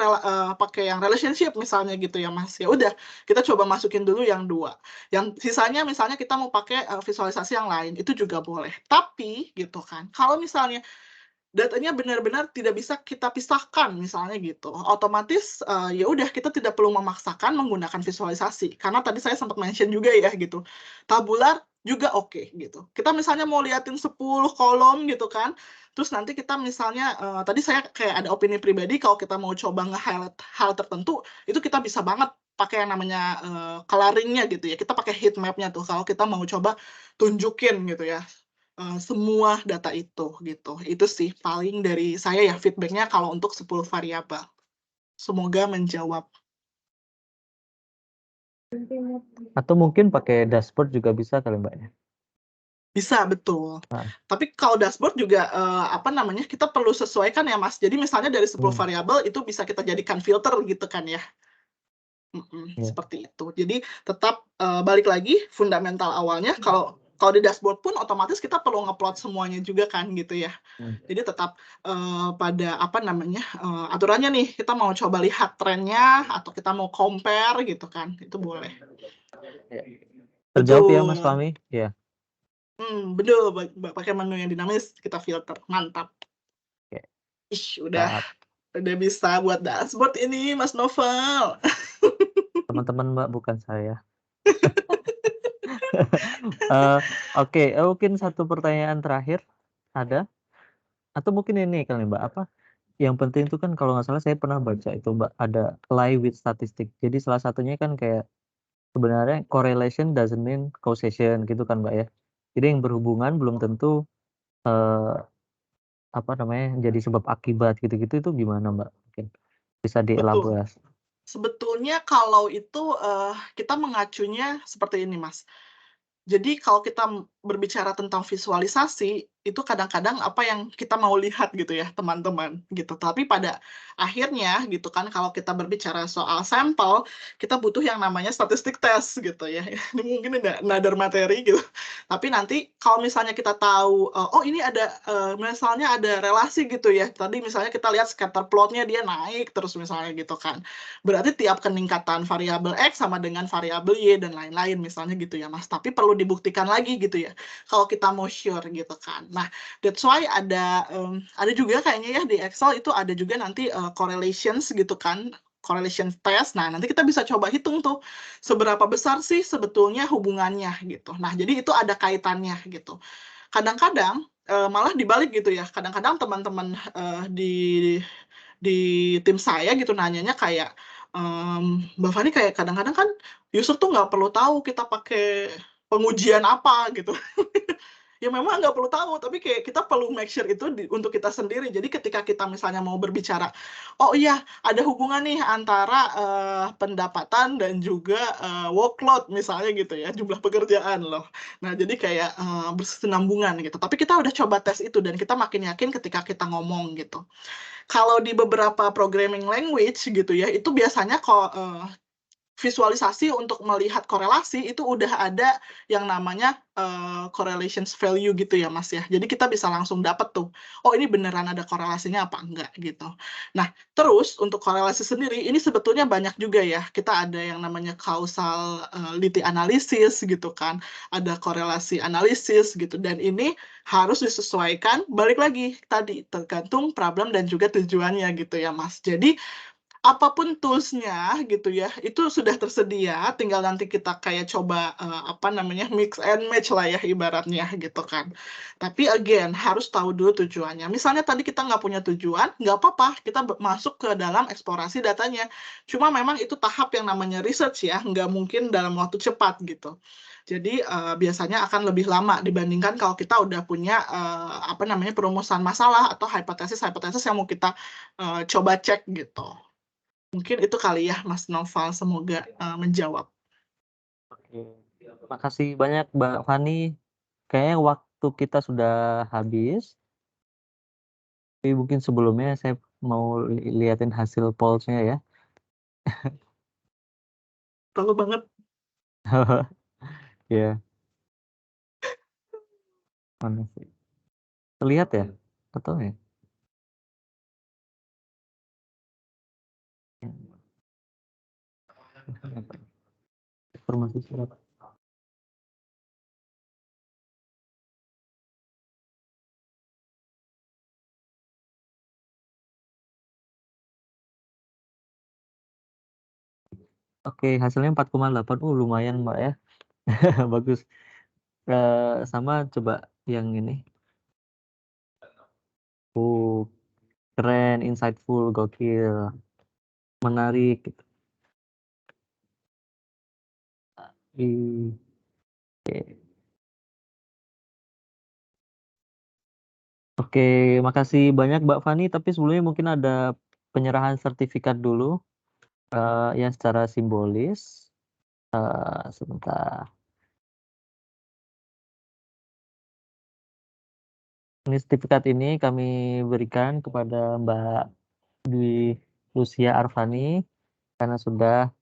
pakai yang relationship misalnya gitu ya Mas. Ya udah kita coba masukin dulu yang 2. Yang sisanya misalnya kita mau pakai visualisasi yang lain itu juga boleh. Tapi gitu kan kalau misalnya datanya benar-benar tidak bisa kita pisahkan misalnya gitu, otomatis ya udah kita tidak perlu memaksakan menggunakan visualisasi karena tadi saya sempat mention juga ya gitu, tabular juga oke gitu. Kita misalnya mau liatin 10 kolom gitu kan, terus nanti kita misalnya tadi saya kayak ada opini pribadi kalau kita mau coba nge-highlight hal tertentu itu kita bisa banget pakai yang namanya coloring-nya gitu ya, kita pakai heat map-nya tuh kalau kita mau coba tunjukin gitu ya semua data itu gitu. Itu sih paling dari saya ya feedback-nya kalau untuk 10 variabel. Semoga menjawab. Atau mungkin pakai dashboard juga bisa kali Mbak ya? Bisa, betul. Nah. Tapi kalau dashboard juga kita perlu sesuaikan ya Mas. Jadi misalnya dari 10 variabel itu bisa kita jadikan filter gitu kan ya. Seperti itu. Jadi tetap balik lagi fundamental awalnya kalau di dashboard pun otomatis kita perlu ngeplot semuanya juga kan gitu ya. Jadi tetap pada aturannya nih kita mau coba lihat trennya atau kita mau compare gitu kan itu boleh. Terjawab ya Mas Fahmi? Ya. Betul, pakai menu yang dinamis kita filter, mantap. Udah bisa buat dashboard ini Mas Novel. Teman-teman Mbak bukan saya. Oke, mungkin satu pertanyaan terakhir ada? Atau mungkin ini kali Mbak, apa yang penting itu kan kalau nggak salah saya pernah baca itu Mbak, ada lie with statistic. Jadi salah satunya kan kayak sebenarnya correlation doesn't mean causation gitu kan Mbak ya. Jadi yang berhubungan belum tentu jadi sebab akibat gitu-gitu itu gimana Mbak? Mungkin bisa dielaborasi. Sebetulnya kalau itu kita mengacunya seperti ini Mas. Jadi kalau kita berbicara tentang visualisasi, itu kadang-kadang apa yang kita mau lihat gitu ya teman-teman gitu. Tapi pada akhirnya gitu kan kalau kita berbicara soal sampel, kita butuh yang namanya statistik test gitu ya. Ini mungkin ada another materi gitu. Tapi nanti kalau misalnya kita tahu, oh ini ada misalnya ada relasi gitu ya. Tadi misalnya kita lihat scatter plotnya dia naik terus misalnya gitu kan. Berarti tiap peningkatan variabel X sama dengan variabel Y dan lain-lain misalnya gitu ya Mas. Tapi perlu dibuktikan lagi gitu ya. Kalau kita mau sure gitu kan. Nah, that's why ada juga kayaknya ya di Excel itu ada juga nanti correlations gitu kan. Correlation test. Nah, nanti kita bisa coba hitung tuh seberapa besar sih sebetulnya hubungannya gitu. Nah, jadi itu ada kaitannya gitu. Kadang-kadang malah dibalik gitu ya. Kadang-kadang teman-teman di tim saya gitu nanyanya kayak Mbak Fani kayak kadang-kadang kan user tuh nggak perlu tahu kita pakai pengujian apa gitu. Ya memang nggak perlu tahu, tapi kayak kita perlu make sure itu untuk kita sendiri. Jadi ketika kita misalnya mau berbicara, oh iya ada hubungan nih antara pendapatan dan juga workload misalnya gitu ya, jumlah pekerjaan loh. Nah jadi kayak berkesinambungan gitu. Tapi kita udah coba tes itu dan kita makin yakin ketika kita ngomong gitu. Kalau di beberapa programming language gitu ya, itu biasanya kok visualisasi untuk melihat korelasi itu udah ada yang namanya correlations value gitu ya Mas ya. Jadi kita bisa langsung dapat tuh, oh ini beneran ada korelasinya apa enggak gitu. Nah terus untuk korelasi sendiri ini sebetulnya banyak juga ya. Kita ada yang namanya causality analysis gitu kan, ada korelasi analisis gitu dan ini harus disesuaikan balik lagi tadi tergantung problem dan juga tujuannya gitu ya Mas. Jadi apapun tools-nya gitu ya, itu sudah tersedia, tinggal nanti kita kayak coba mix and match lah ya ibaratnya gitu kan. Tapi again, harus tahu dulu tujuannya. Misalnya tadi kita nggak punya tujuan, nggak apa-apa, kita masuk ke dalam eksplorasi datanya. Cuma memang itu tahap yang namanya research ya, nggak mungkin dalam waktu cepat gitu. Jadi biasanya akan lebih lama dibandingkan kalau kita udah punya perumusan masalah atau hipotesis-hipotesis yang mau kita coba cek gitu. Mungkin itu kali ya Mas Noval, semoga menjawab. Oke, terima kasih banyak Mbak Fani. Kayaknya waktu kita sudah habis. Tapi mungkin sebelumnya saya mau liatin hasil polls-nya ya. Perlu banget. Ya, mana sih? Terlihat ya? Atau ya? Informasi surat. Oke, hasilnya 4,8. Lumayan, Mbak ya. Bagus. Sama coba yang ini. Keren, insightful, gokil. Menarik. Oke. Oke, makasih banyak Mbak Fani. Tapi sebelumnya mungkin ada penyerahan sertifikat dulu, yang secara simbolis. Sebentar. Ini sertifikat ini kami berikan kepada Mbak Dwi Lucia Arfani karena sudah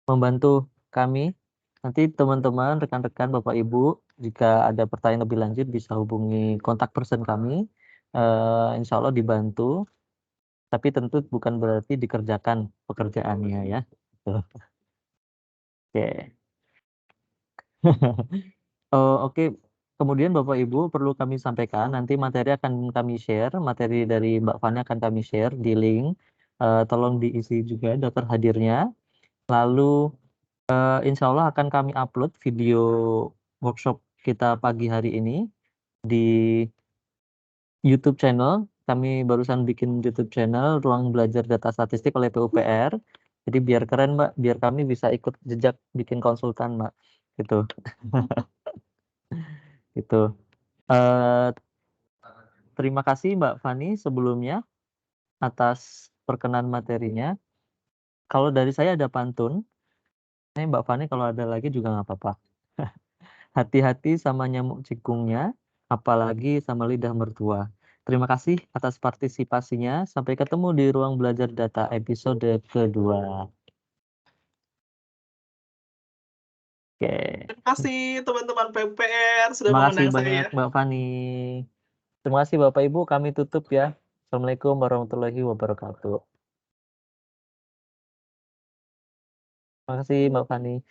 membantu kami. Nanti teman-teman, rekan-rekan, Bapak Ibu, jika ada pertanyaan lebih lanjut bisa hubungi kontak person kami. Insya Allah dibantu, tapi tentu bukan berarti dikerjakan pekerjaannya ya. Oke. Oke. Kemudian Bapak Ibu perlu kami sampaikan, nanti materi akan kami share, materi dari Mbak Fani akan kami share di link. Tolong diisi juga daftar hadirnya. Lalu insya Allah akan kami upload video workshop kita pagi hari ini di YouTube channel. Kami barusan bikin YouTube channel Ruang Belajar Data Statistik oleh PUPR. Jadi biar keren Mbak, biar kami bisa ikut jejak bikin konsultan Mbak. Gitu. Gitu. Eh, Terima kasih Mbak Fani sebelumnya atas perkenan materinya. Kalau dari saya ada pantun. Ini Mbak Fani kalau ada lagi juga nggak apa-apa. Hati-hati sama nyamuk cikungnya, apalagi sama lidah mertua. Terima kasih atas partisipasinya. Sampai ketemu di Ruang Belajar Data episode kedua. Oke. Terima kasih teman-teman PUPR sudah Terima kasih mengundang banyak saya. Mbak Fani. Terima kasih Bapak Ibu. Kami tutup ya. Assalamualaikum warahmatullahi wabarakatuh. Terima kasih Mbak Fani.